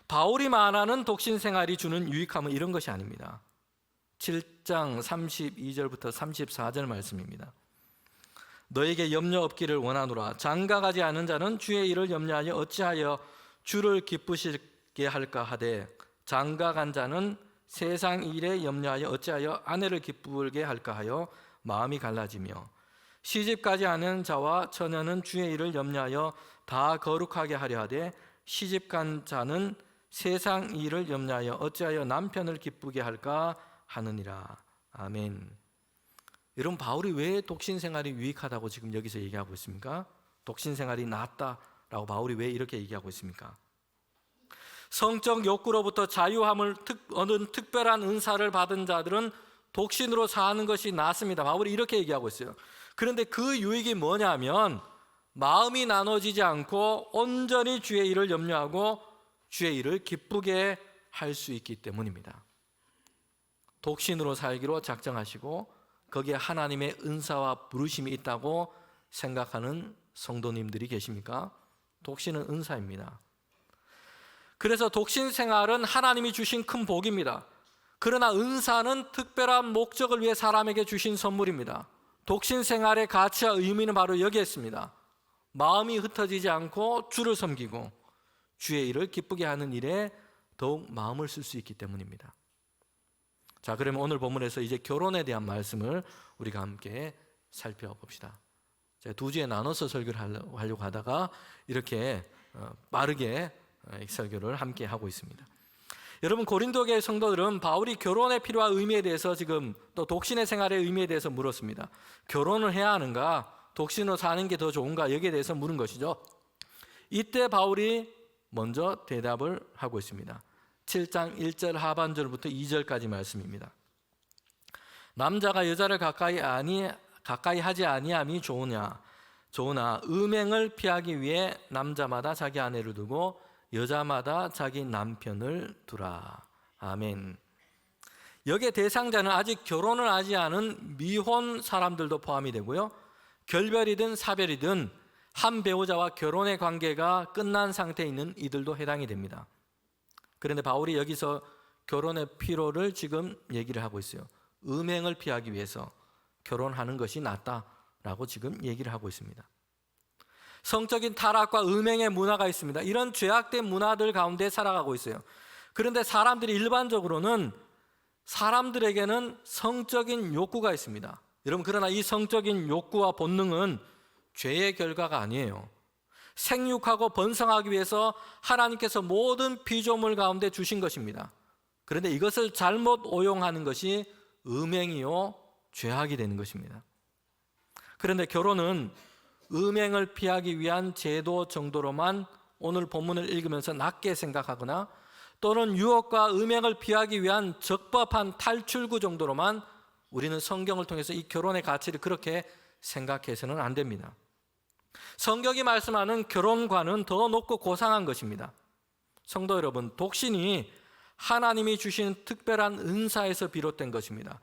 바울이 말하는 독신 생활이 주는 유익함은 이런 것이 아닙니다. 7장 32절부터 34절 말씀입니다. 너에게 염려 없기를 원하노라. 장가가지 않은 자는 주의 일을 염려하여 어찌하여 주를 기쁘시게 할까 하되, 장가간 자는 세상 일에 염려하여 어찌하여 아내를 기쁘게 할까 하여 마음이 갈라지며, 시집가지 않은 자와 처녀는 주의 일을 염려하여 다 거룩하게 하려 하되, 시집간 자는 세상 일을 염려하여 어찌하여 남편을 기쁘게 할까 하느니라. 아멘. 여러분, 바울이 왜 독신 생활이 유익하다고 지금 여기서 얘기하고 있습니까? 독신 생활이 낫다라고 바울이 왜 이렇게 얘기하고 있습니까? 성적 욕구로부터 자유함을 얻은 특별한 은사를 받은 자들은 독신으로 사는 것이 낫습니다. 바울이 이렇게 얘기하고 있어요. 그런데 그 유익이 뭐냐면, 마음이 나눠지지 않고 온전히 주의 일을 염려하고 주의 일을 기쁘게 할 수 있기 때문입니다. 독신으로 살기로 작정하시고 거기에 하나님의 은사와 부르심이 있다고 생각하는 성도님들이 계십니까? 독신은 은사입니다. 그래서 독신 생활은 하나님이 주신 큰 복입니다. 그러나 은사는 특별한 목적을 위해 사람에게 주신 선물입니다. 독신 생활의 가치와 의미는 바로 여기에 있습니다. 마음이 흩어지지 않고 주를 섬기고 주의 일을 기쁘게 하는 일에 더욱 마음을 쓸 수 있기 때문입니다. 자, 그러면 오늘 본문에서 이제 결혼에 대한 말씀을 우리가 함께 살펴봅시다. 제가 두 주에 나눠서 설교를 하려고 하다가 이렇게 빠르게 설교를 함께 하고 있습니다. 여러분, 고린도교의 성도들은 바울이 결혼에 필요한 의미에 대해서, 지금 또 독신의 생활의 의미에 대해서 물었습니다. 결혼을 해야 하는가? 독신으로 사는 게 더 좋은가? 여기에 대해서 물은 것이죠. 이때 바울이 먼저 대답을 하고 있습니다. 7장 1절 하반절부터 2절까지 말씀입니다. 남자가 여자를 가까이 하지 아니함이 좋으나 음행을 피하기 위해 남자마다 자기 아내를 두고 여자마다 자기 남편을 두라. 아멘. 여기에 대상자는 아직 결혼을 하지 않은 미혼 사람들도 포함이 되고요, 결별이든 사별이든 한 배우자와 결혼의 관계가 끝난 상태에 있는 이들도 해당이 됩니다. 그런데 바울이 여기서 결혼의 필요를 지금 얘기를 하고 있어요. 음행을 피하기 위해서 결혼하는 것이 낫다라고 지금 얘기를 하고 있습니다. 성적인 타락과 음행의 문화가 있습니다. 이런 죄악된 문화들 가운데 살아가고 있어요. 그런데 사람들이 일반적으로는, 사람들에게는 성적인 욕구가 있습니다. 여러분, 그러나 이 성적인 욕구와 본능은 죄의 결과가 아니에요. 생육하고 번성하기 위해서 하나님께서 모든 피조물 가운데 주신 것입니다. 그런데 이것을 잘못 오용하는 것이 음행이요 죄악이 되는 것입니다. 그런데 결혼은 음행을 피하기 위한 제도 정도로만 오늘 본문을 읽으면서 낮게 생각하거나, 또는 유혹과 음행을 피하기 위한 적법한 탈출구 정도로만 우리는 성경을 통해서 이 결혼의 가치를 그렇게 생각해서는 안 됩니다. 성경이 말씀하는 결혼관은 더 높고 고상한 것입니다. 성도 여러분, 독신이 하나님이 주신 특별한 은사에서 비롯된 것입니다.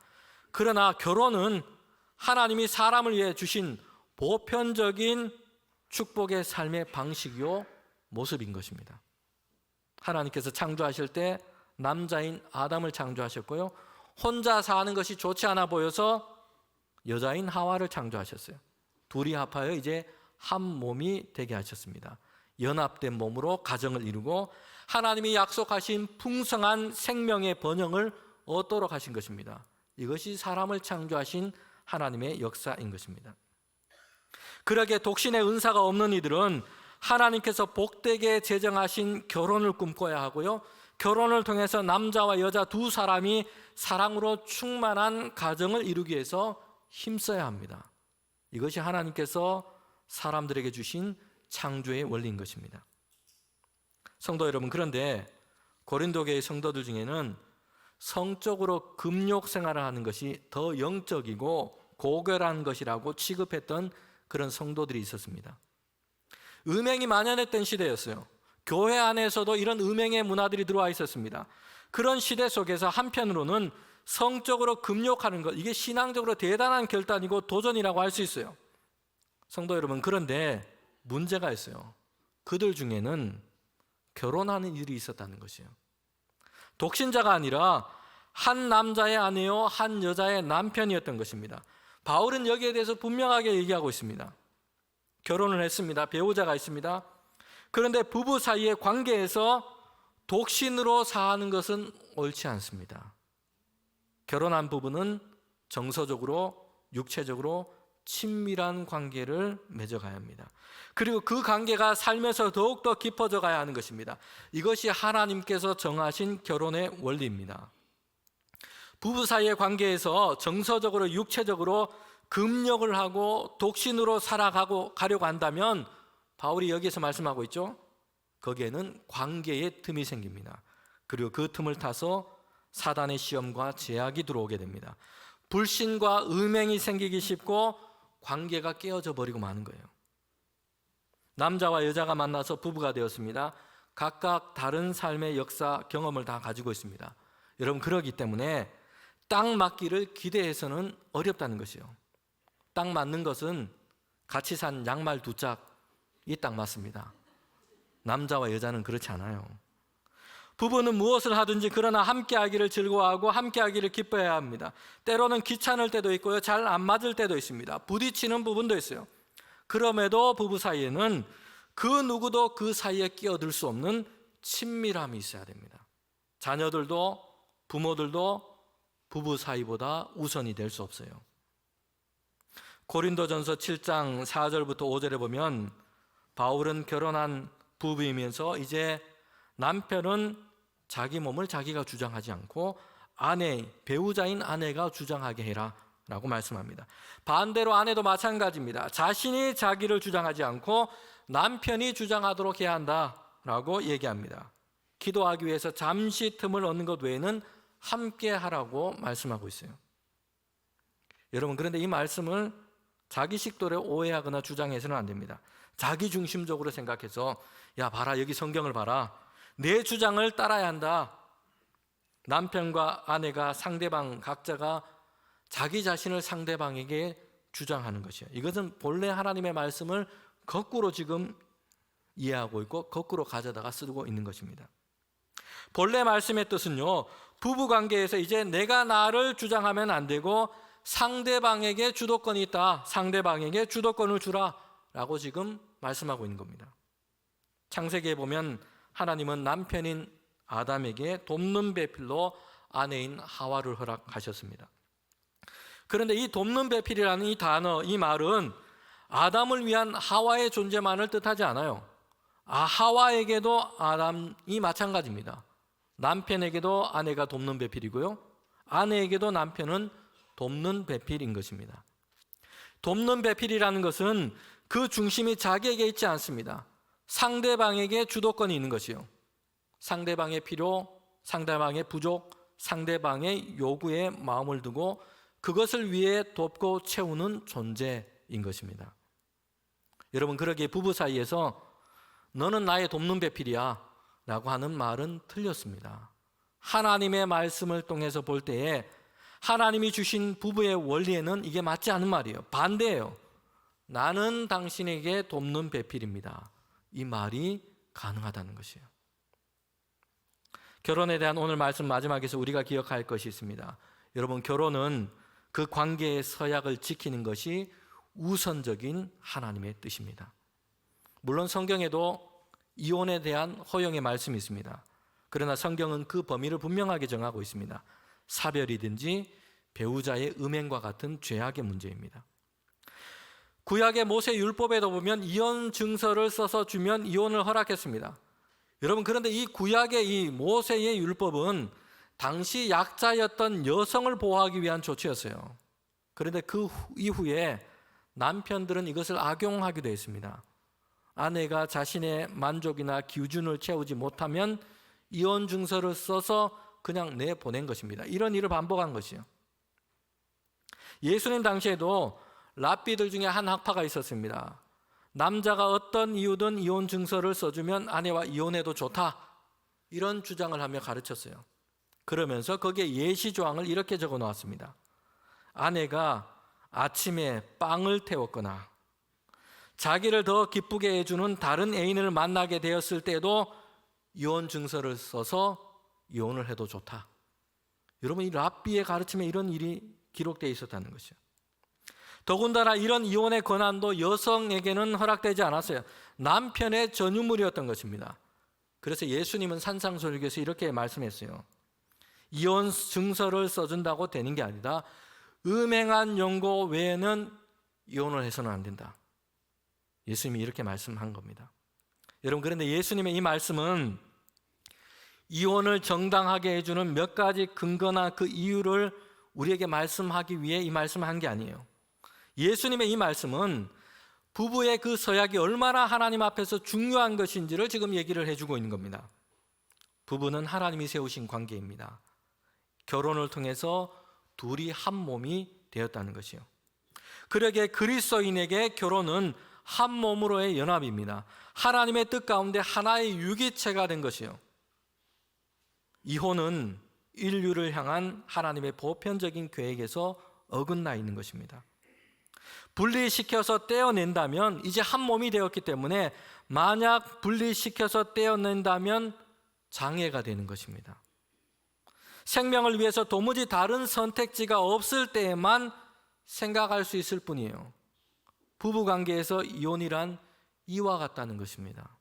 그러나 결혼은 하나님이 사람을 위해 주신 보편적인 축복의 삶의 방식이요 모습인 것입니다. 하나님께서 창조하실 때 남자인 아담을 창조하셨고요, 혼자 사는 것이 좋지 않아 보여서 여자인 하와를 창조하셨어요. 둘이 합하여 이제 한 몸이 되게 하셨습니다. 연합된 몸으로 가정을 이루고 하나님이 약속하신 풍성한 생명의 번영을 얻도록 하신 것입니다. 이것이 사람을 창조하신 하나님의 역사인 것입니다. 그러기에 독신의 은사가 없는 이들은 하나님께서 복되게 제정하신 결혼을 꿈꿔야 하고요, 결혼을 통해서 남자와 여자 두 사람이 사랑으로 충만한 가정을 이루기 위해서 힘써야 합니다. 이것이 하나님께서 사람들에게 주신 창조의 원리인 것입니다. 성도 여러분, 그런데 고린도 교회 성도들 중에는 성적으로 금욕 생활을 하는 것이 더 영적이고 고결한 것이라고 취급했던 그런 성도들이 있었습니다. 음행이 만연했던 시대였어요. 교회 안에서도 이런 음행의 문화들이 들어와 있었습니다. 그런 시대 속에서 한편으로는 성적으로 금욕하는 것, 이게 신앙적으로 대단한 결단이고 도전이라고 할 수 있어요. 성도 여러분, 그런데 문제가 있어요. 그들 중에는 결혼하는 일이 있었다는 것이에요. 독신자가 아니라 한 남자의 아내요, 한 여자의 남편이었던 것입니다. 바울은 여기에 대해서 분명하게 얘기하고 있습니다. 결혼을 했습니다. 배우자가 있습니다. 그런데 부부 사이의 관계에서 독신으로 사는 것은 옳지 않습니다. 결혼한 부부는 정서적으로, 육체적으로 친밀한 관계를 맺어가야 합니다. 그리고 그 관계가 삶에서 더욱더 깊어져 가야 하는 것입니다. 이것이 하나님께서 정하신 결혼의 원리입니다. 부부 사이의 관계에서 정서적으로, 육체적으로 금욕을 하고 독신으로 살아가고 가려고 한다면 바울이 여기에서 말씀하고 있죠. 거기에는 관계의 틈이 생깁니다. 그리고 그 틈을 타서 사단의 시험과 제약이 들어오게 됩니다. 불신과 음행이 생기기 쉽고 관계가 깨어져 버리고 마는 거예요. 남자와 여자가 만나서 부부가 되었습니다. 각각 다른 삶의 역사, 경험을 다 가지고 있습니다. 여러분, 그러기 때문에 딱 맞기를 기대해서는 어렵다는 것이요. 딱 맞는 것은 같이 산 양말 두 짝이 딱 맞습니다. 남자와 여자는 그렇지 않아요. 부부는 무엇을 하든지 그러나 함께하기를 즐거워하고 함께하기를 기뻐해야 합니다. 때로는 귀찮을 때도 있고요, 잘 안 맞을 때도 있습니다. 부딪히는 부분도 있어요. 그럼에도 부부 사이에는 그 누구도 그 사이에 끼어들 수 없는 친밀함이 있어야 됩니다. 자녀들도 부모들도 부부 사이보다 우선이 될 수 없어요. 고린도전서 7장 4절부터 5절에 보면 바울은 결혼한 부부이면서 이제 남편은 자기 몸을 자기가 주장하지 않고 배우자인 아내가 주장하게 해라 라고 말씀합니다. 반대로 아내도 마찬가지입니다. 자신이 자기를 주장하지 않고 남편이 주장하도록 해야 한다라고 얘기합니다. 기도하기 위해서 잠시 틈을 얻는 것 외에는 함께 하라고 말씀하고 있어요. 여러분, 그런데 이 말씀을 자기 식도로 오해하거나 주장해서는 안 됩니다. 자기 중심적으로 생각해서 야, 봐라, 여기 성경을 봐라, 내 주장을 따라야 한다. 남편과 아내가 상대방 각자가 자기 자신을 상대방에게 주장하는 것이에요. 이것은 본래 하나님의 말씀을 거꾸로 지금 이해하고 있고 거꾸로 가져다가 쓰고 있는 것입니다. 본래 말씀의 뜻은요, 부부관계에서 이제 내가 나를 주장하면 안 되고 상대방에게 주도권이 있다, 상대방에게 주도권을 주라 라고 지금 말씀하고 있는 겁니다. 창세기에 보면 하나님은 남편인 아담에게 돕는 배필로 아내인 하와를 허락하셨습니다. 그런데 이 돕는 배필이라는 이 단어, 이 말은 아담을 위한 하와의 존재만을 뜻하지 않아요. 하와에게도 아담이 마찬가지입니다. 남편에게도 아내가 돕는 배필이고요, 아내에게도 남편은 돕는 배필인 것입니다. 돕는 배필이라는 것은 그 중심이 자기에게 있지 않습니다. 상대방에게 주도권이 있는 것이요. 상대방의 필요, 상대방의 부족, 상대방의 요구에 마음을 두고 그것을 위해 돕고 채우는 존재인 것입니다. 여러분, 그러기에 부부 사이에서 너는 나의 돕는 배필이야 라고 하는 말은 틀렸습니다. 하나님의 말씀을 통해서 볼 때에 하나님이 주신 부부의 원리에는 이게 맞지 않은 말이에요. 반대예요. 나는 당신에게 돕는 배필입니다. 이 말이 가능하다는 것이에요. 결혼에 대한 오늘 말씀 마지막에서 우리가 기억할 것이 있습니다. 여러분, 결혼은 그 관계의 서약을 지키는 것이 우선적인 하나님의 뜻입니다. 물론 성경에도 이혼에 대한 허용의 말씀이 있습니다. 그러나 성경은 그 범위를 분명하게 정하고 있습니다. 사별이든지 배우자의 음행과 같은 죄악의 문제입니다. 구약의 모세 율법에도 보면 이혼 증서를 써서 주면 이혼을 허락했습니다. 여러분, 그런데 이 구약의 이 모세의 율법은 당시 약자였던 여성을 보호하기 위한 조치였어요. 그런데 그 이후에 남편들은 이것을 악용하기도 했습니다. 아내가 자신의 만족이나 기준을 채우지 못하면 이혼 증서를 써서 그냥 내보낸 것입니다. 이런 일을 반복한 것이요. 예수님 당시에도 랍비들 중에 한 학파가 있었습니다. 남자가 어떤 이유든 이혼 증서를 써주면 아내와 이혼해도 좋다, 이런 주장을 하며 가르쳤어요. 그러면서 거기에 예시 조항을 이렇게 적어 놓았습니다. 아내가 아침에 빵을 태웠거나 자기를 더 기쁘게 해주는 다른 애인을 만나게 되었을 때도 이혼 증서를 써서 이혼을 해도 좋다. 여러분, 이 랍비의 가르침에 이런 일이 기록되어 있었다는 것이죠. 더군다나 이런 이혼의 권한도 여성에게는 허락되지 않았어요. 남편의 전유물이었던 것입니다. 그래서 예수님은 산상설교에서 이렇게 말씀했어요. 이혼 증서를 써준다고 되는 게 아니라 음행한 용고 외에는 이혼을 해서는 안 된다. 예수님이 이렇게 말씀한 겁니다. 여러분, 그런데 예수님의 이 말씀은 이혼을 정당하게 해주는 몇 가지 근거나 그 이유를 우리에게 말씀하기 위해 이 말씀을 한 게 아니에요. 예수님의 이 말씀은 부부의 그 서약이 얼마나 하나님 앞에서 중요한 것인지를 지금 얘기를 해주고 있는 겁니다. 부부는 하나님이 세우신 관계입니다. 결혼을 통해서 둘이 한 몸이 되었다는 것이요. 그러기에 그리스도인에게 결혼은 한 몸으로의 연합입니다. 하나님의 뜻 가운데 하나의 유기체가 된 것이요. 이혼은 인류를 향한 하나님의 보편적인 계획에서 어긋나 있는 것입니다. 분리시켜서 떼어낸다면 이제 한 몸이 되었기 때문에 만약 분리시켜서 떼어낸다면 장애가 되는 것입니다. 생명을 위해서 도무지 다른 선택지가 없을 때에만 생각할 수 있을 뿐이에요. 부부관계에서 이혼이란 이와 같다는 것입니다.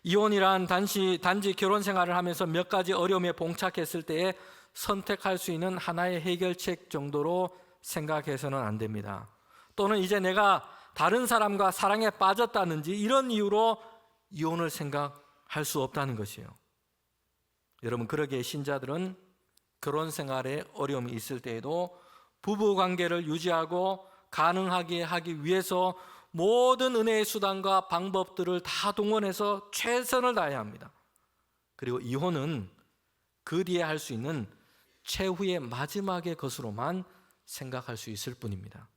이혼이란 단지 결혼 생활을 하면서 몇 가지 어려움에 봉착했을 때에 선택할 수 있는 하나의 해결책 정도로 생각해서는 안 됩니다. 또는 이제 내가 다른 사람과 사랑에 빠졌다든지 이런 이유로 이혼을 생각할 수 없다는 것이에요. 여러분, 그러기에 신자들은 결혼 생활에 어려움이 있을 때에도 부부 관계를 유지하고 가능하게 하기 위해서 모든 은혜의 수단과 방법들을 다 동원해서 최선을 다해야 합니다. 그리고 이혼은 그 뒤에 할 수 있는 최후의 마지막의 것으로만 생각할 수 있을 뿐입니다.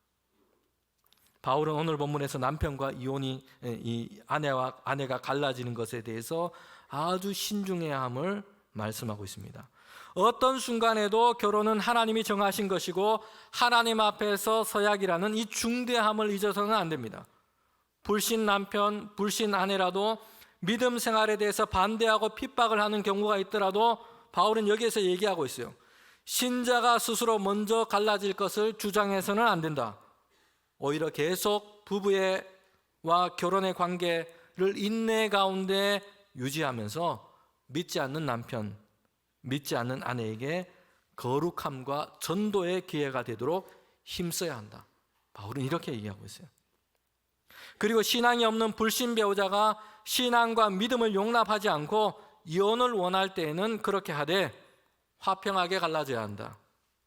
바울은 오늘 본문에서 남편과 아내가 갈라지는 것에 대해서 아주 신중해야 함을 말씀하고 있습니다. 어떤 순간에도 결혼은 하나님이 정하신 것이고 하나님 앞에서 서약이라는 이 중대함을 잊어서는 안 됩니다. 불신 남편, 불신 아내라도 믿음 생활에 대해서 반대하고 핍박을 하는 경우가 있더라도 바울은 여기에서 얘기하고 있어요. 신자가 스스로 먼저 갈라질 것을 주장해서는 안 된다. 오히려 계속 부부와 결혼의 관계를 인내 가운데 유지하면서 믿지 않는 남편, 믿지 않는 아내에게 거룩함과 전도의 기회가 되도록 힘써야 한다. 바울은 이렇게 얘기하고 있어요. 그리고 신앙이 없는 불신 배우자가 신앙과 믿음을 용납하지 않고 이혼을 원할 때에는 그렇게 하되 화평하게 갈라져야 한다.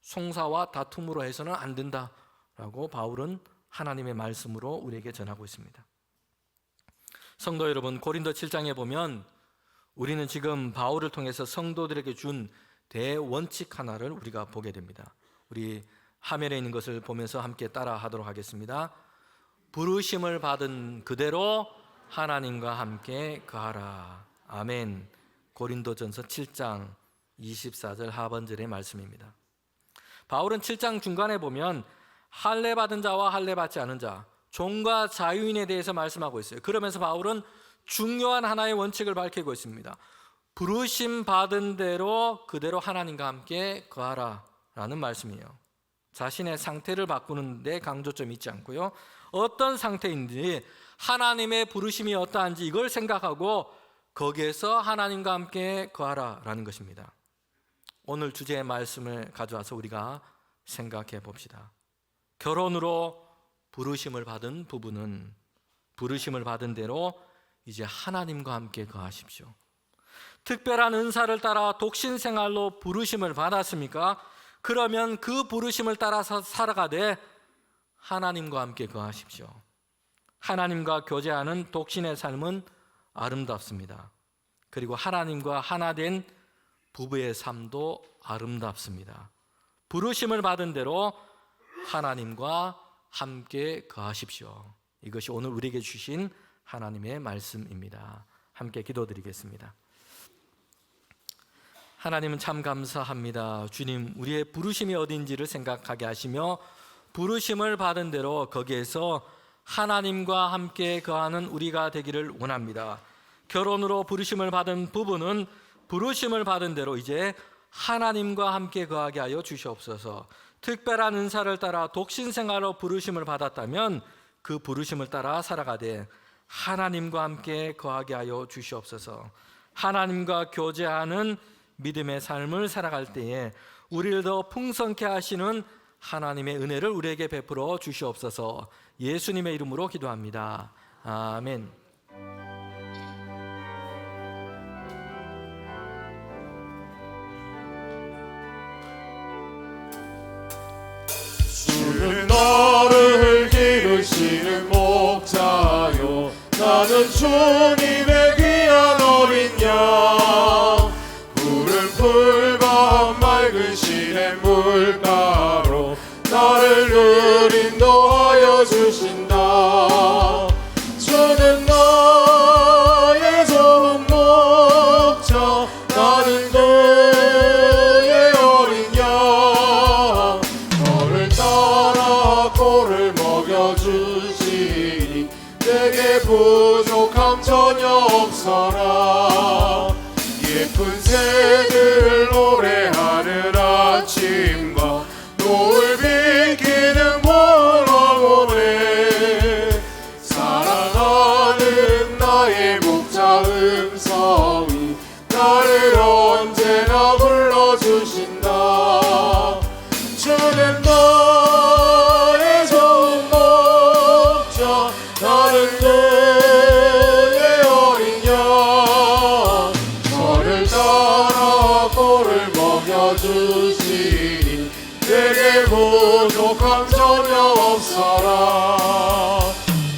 송사와 다툼으로 해서는 안 된다라고 바울은 하나님의 말씀으로 우리에게 전하고 있습니다. 성도 여러분, 고린도 7장에 보면 우리는 지금 바울을 통해서 성도들에게 준 대원칙 하나를 우리가 보게 됩니다. 우리 화면에 있는 것을 보면서 함께 따라 하도록 하겠습니다. 부르심을 받은 그대로 하나님과 함께 거하라. 아멘. 고린도전서 7장 24절 하반절의 말씀입니다. 바울은 7장 중간에 보면 할례 받은 자와 할례 받지 않은 자, 종과 자유인에 대해서 말씀하고 있어요. 그러면서 바울은 중요한 하나의 원칙을 밝히고 있습니다. 부르심 받은 대로 그대로 하나님과 함께 거하라 라는 말씀이에요. 자신의 상태를 바꾸는 데 강조점이 있지 않고요. 어떤 상태인지 하나님의 부르심이 어떠한지 이걸 생각하고 거기에서 하나님과 함께 거하라 라는 것입니다. 오늘 주제의 말씀을 가져와서 우리가 생각해 봅시다. 결혼으로 부르심을 받은 부부는 부르심을 받은 대로 이제 하나님과 함께 거하십시오. 특별한 은사를 따라 독신 생활로 부르심을 받았습니까? 그러면 그 부르심을 따라서 살아가되 하나님과 함께 거하십시오. 하나님과 교제하는 독신의 삶은 아름답습니다. 그리고 하나님과 하나 된 부부의 삶도 아름답습니다. 부르심을 받은 대로 하나님과 함께 거하십시오. 이것이 오늘 우리에게 주신 하나님의 말씀입니다. 함께 기도드리겠습니다. 하나님은 참 감사합니다. 주님, 우리의 부르심이 어딘지를 생각하게 하시며 부르심을 받은 대로 거기에서 하나님과 함께 거하는 우리가 되기를 원합니다. 결혼으로 부르심을 받은 부부는 부르심을 받은 대로 이제 하나님과 함께 거하게 하여 주시옵소서. 특별한 은사를 따라 독신생활로 부르심을 받았다면 그 부르심을 따라 살아가되 하나님과 함께 거하게 하여 주시옵소서. 하나님과 교제하는 믿음의 삶을 살아갈 때에 우리를 더 풍성케 하시는 하나님의 은혜를 우리에게 베풀어 주시옵소서. 예수님의 이름으로 기도합니다. 아멘. 주는 너를 기르시는 목자요, 나는 주님의 귀한 어린 양. 푸른 풀과 맑은 시냇 물가로 나를 늘 인도하여 주신다. 주는 나의 좋은 목자, 나는 그의 어린 양. 너를 따라 꼴을 먹여주시니 내게 부족함 전혀 없어라. 예쁜 새들 노래하는 아침과 노을 비키는 보라보네. 사랑하는 나의 목자 음성이 나를 언제나 불러주신다. 주는 나의 좋은 목자, 나는 그의 어린 양. 저를 따라 꼴을 먹여주시니 내게 부족함 전혀 없어라.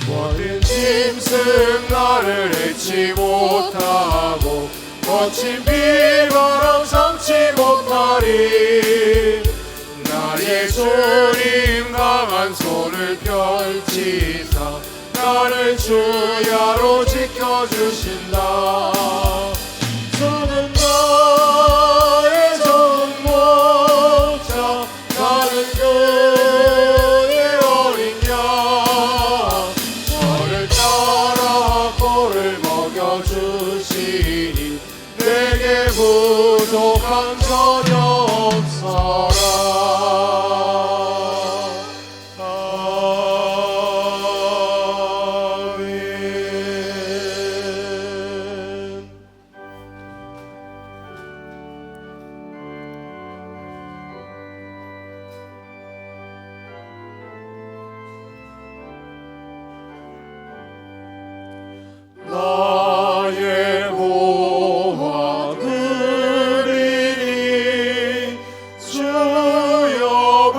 모든 짐승 나를 해치 못하고 거친 비바람 삼지 못하리. 나의 주님 강한 손을 펼치사 나를 주야로 지켜주신다. 주는 나의 좋은 목자, 나는 그의 어린 양. 저를 따라 꼴을 먹여주시니 내게 부족함 전혀 없어라. 아멘. 나의 보화 드리니 주여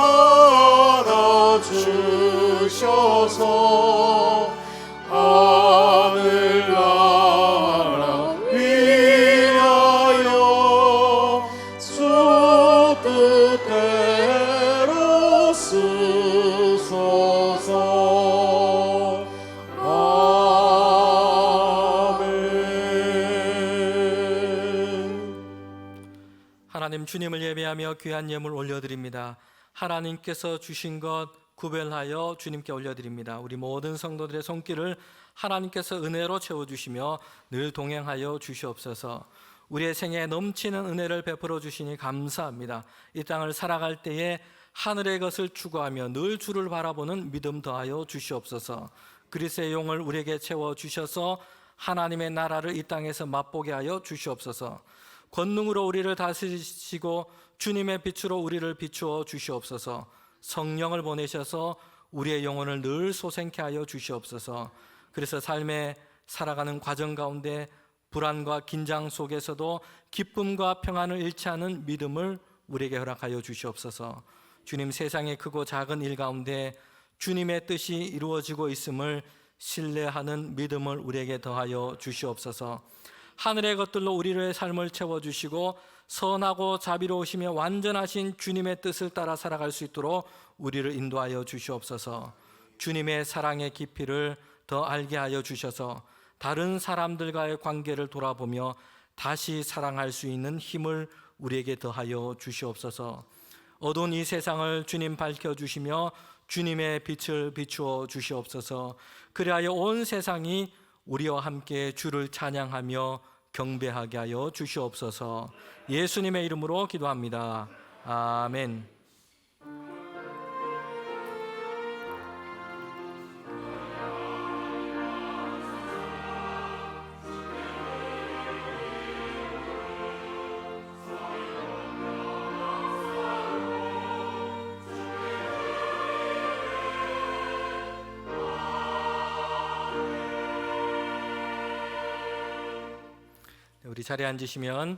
받아주셔서 하늘나라 위하여 주 뜻대로 쓰소서. 하나님, 주님을 예배하며 귀한 예물 올려드립니다. 하나님께서 주신 것 구별하여 주님께 올려드립니다. 우리 모든 성도들의 손길을 하나님께서 은혜로 채워주시며 늘 동행하여 주시옵소서. 우리의 생애에 넘치는 은혜를 베풀어 주시니 감사합니다. 이 땅을 살아갈 때에 하늘의 것을 추구하며 늘 주를 바라보는 믿음 더하여 주시옵소서. 그리스도의 용을 우리에게 채워주셔서 하나님의 나라를 이 땅에서 맛보게 하여 주시옵소서. 권능으로 우리를 다스리시고 주님의 빛으로 우리를 비추어 주시옵소서. 성령을 보내셔서 우리의 영혼을 늘 소생케 하여 주시옵소서. 그래서 삶에 살아가는 과정 가운데 불안과 긴장 속에서도 기쁨과 평안을 잃지 않은 믿음을 우리에게 허락하여 주시옵소서. 주님, 세상의 크고 작은 일 가운데 주님의 뜻이 이루어지고 있음을 신뢰하는 믿음을 우리에게 더하여 주시옵소서. 하늘의 것들로 우리의 삶을 채워주시고 선하고 자비로우시며 완전하신 주님의 뜻을 따라 살아갈 수 있도록 우리를 인도하여 주시옵소서. 주님의 사랑의 깊이를 더 알게 하여 주셔서 다른 사람들과의 관계를 돌아보며 다시 사랑할 수 있는 힘을 우리에게 더하여 주시옵소서. 어두운 이 세상을 주님 밝혀주시며 주님의 빛을 비추어 주시옵소서. 그리하여 온 세상이 우리와 함께 주를 찬양하며 경배하게 하여 주시옵소서. 예수님의 이름으로 기도합니다. 아멘. 우리 자리에 앉으시면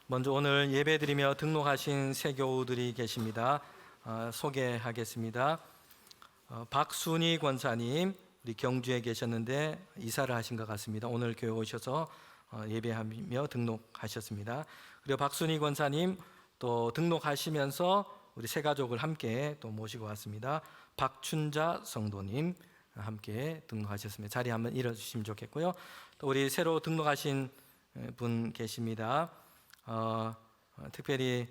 먼저 오늘 예배드리며 등록하신 새교우들이 계십니다. 소개하겠습니다. 박순희 권사님, 우리 경주에 계셨는데 이사를 하신 것 같습니다. 오늘 교회 오셔서 예배하며 등록하셨습니다. 그리고 박순희 권사님 또 등록하시면서 우리 세 가족을 함께 또 모시고 왔습니다. 박춘자 성도님 함께 등록하셨습니다. 자리 한번 일어주시면 좋겠고요. 또 우리 새로 등록하신 분 계십니다. 특별히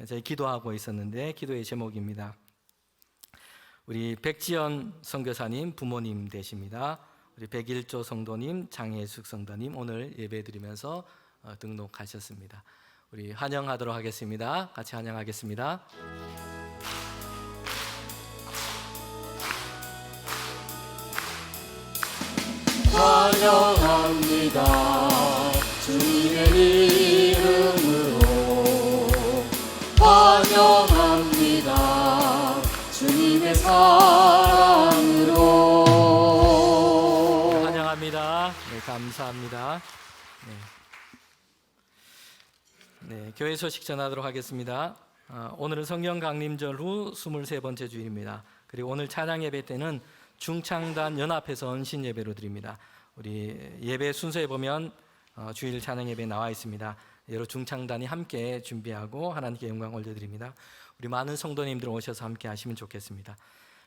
저희 기도하고 있었는데 기도의 제목입니다. 우리 백지연 선교사님 부모님 되십니다. 우리 백일조 성도님, 장혜숙 성도님 오늘 예배드리면서 등록하셨습니다. 우리 환영하도록 하겠습니다. 같이 환영하겠습니다. 환영합니다. 주님의 이름으로 환영합니다. 주님의 사랑으로 환영합니다. 네, 감사합니다. 네, 교회 소식 전하도록 하겠습니다. 오늘은 성령 강림절 후 23번째 주일입니다. 그리고 오늘 찬양 예배 때는 중창단 연합해서 언신 예배로 드립니다. 우리 예배 순서에 보면 주일 찬양 예배 나와 있습니다. 여러 중창단이 함께 준비하고 하나님께 영광 올려드립니다. 우리 많은 성도님들 오셔서 함께 하시면 좋겠습니다.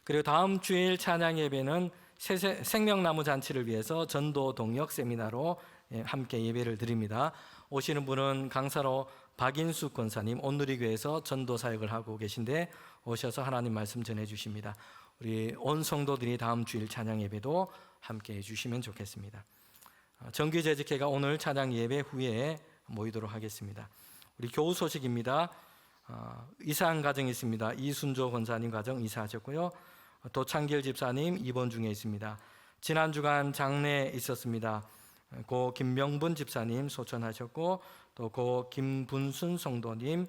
그리고 다음 주일 찬양 예배는 생명나무 잔치를 위해서 전도 동역 세미나로 함께 예배를 드립니다. 오시는 분은 강사로 박인숙 권사님 온누리교회에서 전도 사역을 하고 계신데 오셔서 하나님 말씀 전해 주십니다. 우리 온 성도들이 다음 주일 찬양 예배도 함께 해주시면 좋겠습니다. 정규재직회가 오늘 찬양 예배 후에 모이도록 하겠습니다. 우리 교우 소식입니다. 이사한 가정이 있습니다. 이순조 권사님 가정 이사하셨고요. 도창길 집사님 입원 중에 있습니다. 지난 주간 장례 있었습니다. 고 김명분 집사님 소천하셨고 또 고 김분순 성도님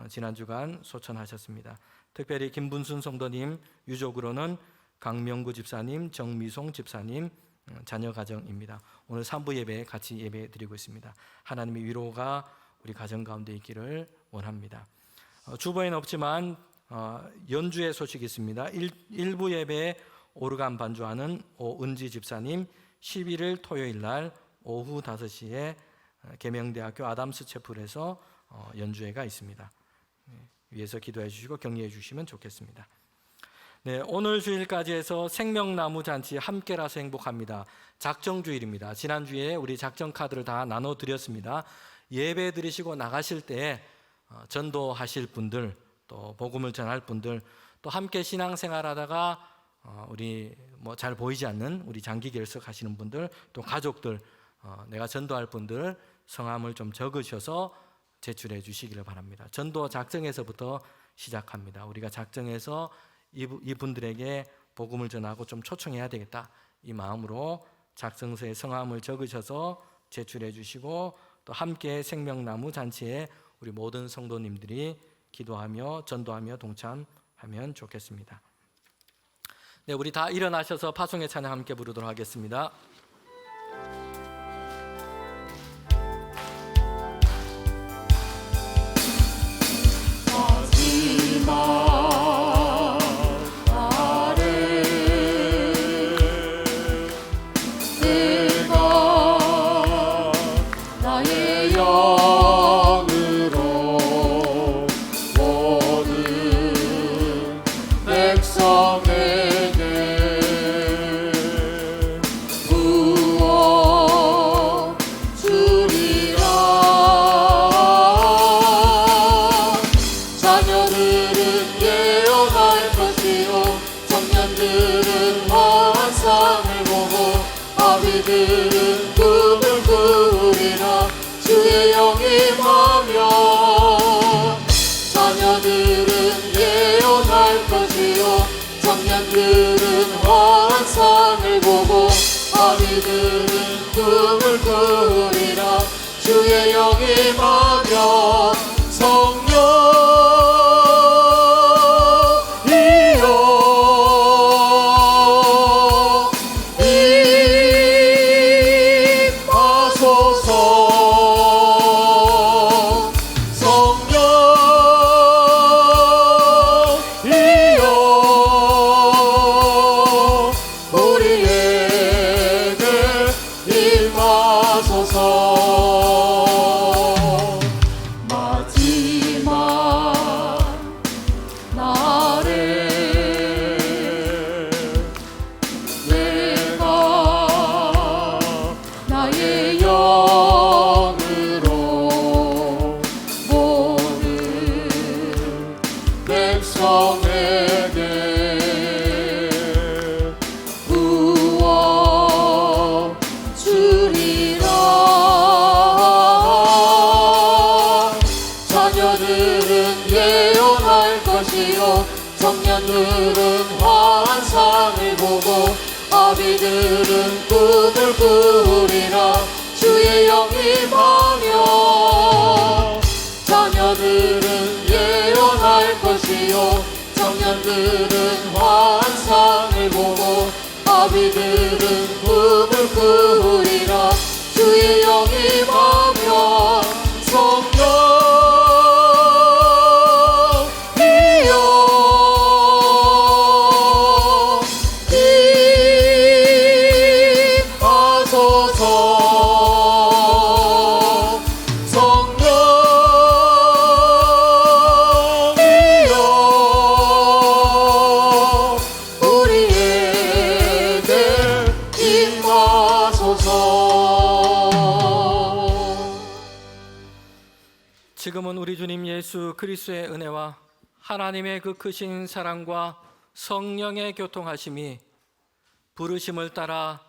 지난 주간 소천하셨습니다. 특별히 김분순 성도님 유족으로는 강명구 집사님, 정미송 집사님 자녀 가정입니다. 오늘 3부 예배 같이 예배 드리고 있습니다. 하나님의 위로가 우리 가정 가운데 있기를 원합니다. 주보에는 없지만 연주의 소식이 있습니다. 1부 예배에 오르간 반주하는 오은지 집사님 11일 토요일 날 오후 5시에 계명대학교 아담스 채플에서 연주회가 있습니다. 위에서 기도해 주시고 격려해 주시면 좋겠습니다. 네, 오늘 주일까지 해서 생명나무 잔치 함께라서 행복합니다. 작정주일입니다. 지난주에 우리 작정 카드를 다 나눠드렸습니다. 예배 드리시고 나가실 때 전도하실 분들, 또 복음을 전할 분들, 또 함께 신앙생활하다가 우리 잘 보이지 않는 우리 장기 결석하시는 분들, 또 가족들, 내가 전도할 분들 성함을 좀 적으셔서 제출해 주시기를 바랍니다. 전도 작정에서부터 시작합니다. 우리가 작정해서 이분들에게 복음을 전하고 좀 초청해야 되겠다, 이 마음으로 작성서에 성함을 적으셔서 제출해 주시고 또 함께 생명나무 잔치에 우리 모든 성도님들이 기도하며 전도하며 동참하면 좋겠습니다. 네, 우리 다 일어나셔서 파송의 찬양 함께 부르도록 하겠습니다. 마지막 날에 자녀들은 예언할 것이요 청년들은 환상을 보고 아비들은 꿈을 꾸리라. 주의 영이 임하며 성령이여 임하소서. 성령이여 우리에게 임하소서. 마지막 날에 내가 나의 영으로 모든 백성에게 부어 주리라. 자녀들은 예언할 것이요 청년들은 환상을 보고 아비들은 꿈을 꾸리라. 주의 영이 임하며 자녀들은 예언할 것이요 청년들은 환상을 보고 아비들은 꿈을 꾸리라. 주의 영이 임하며 성령이여 임하소서. 성령이여 우리에게 임하소서. 지금은 우리 주님 예수 그리스도의 은혜와 하나님의 그 크신 사랑과 성령의 교통하심이 부르심을 따라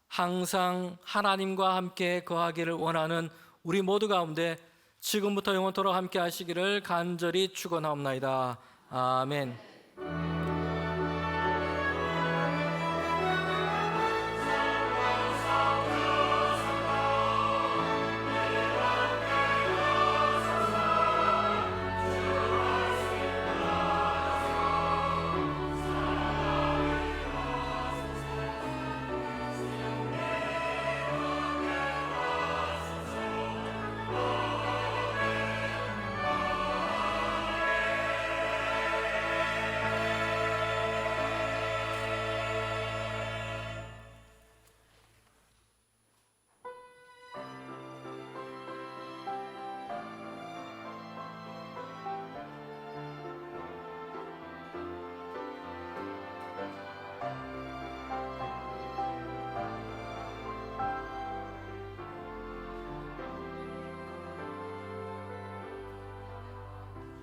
항상 하나님과 함께 거하기를 원하는 우리 모두 가운데 지금부터 영원토록 함께 하시기를 간절히 축원하옵나이다. 아멘.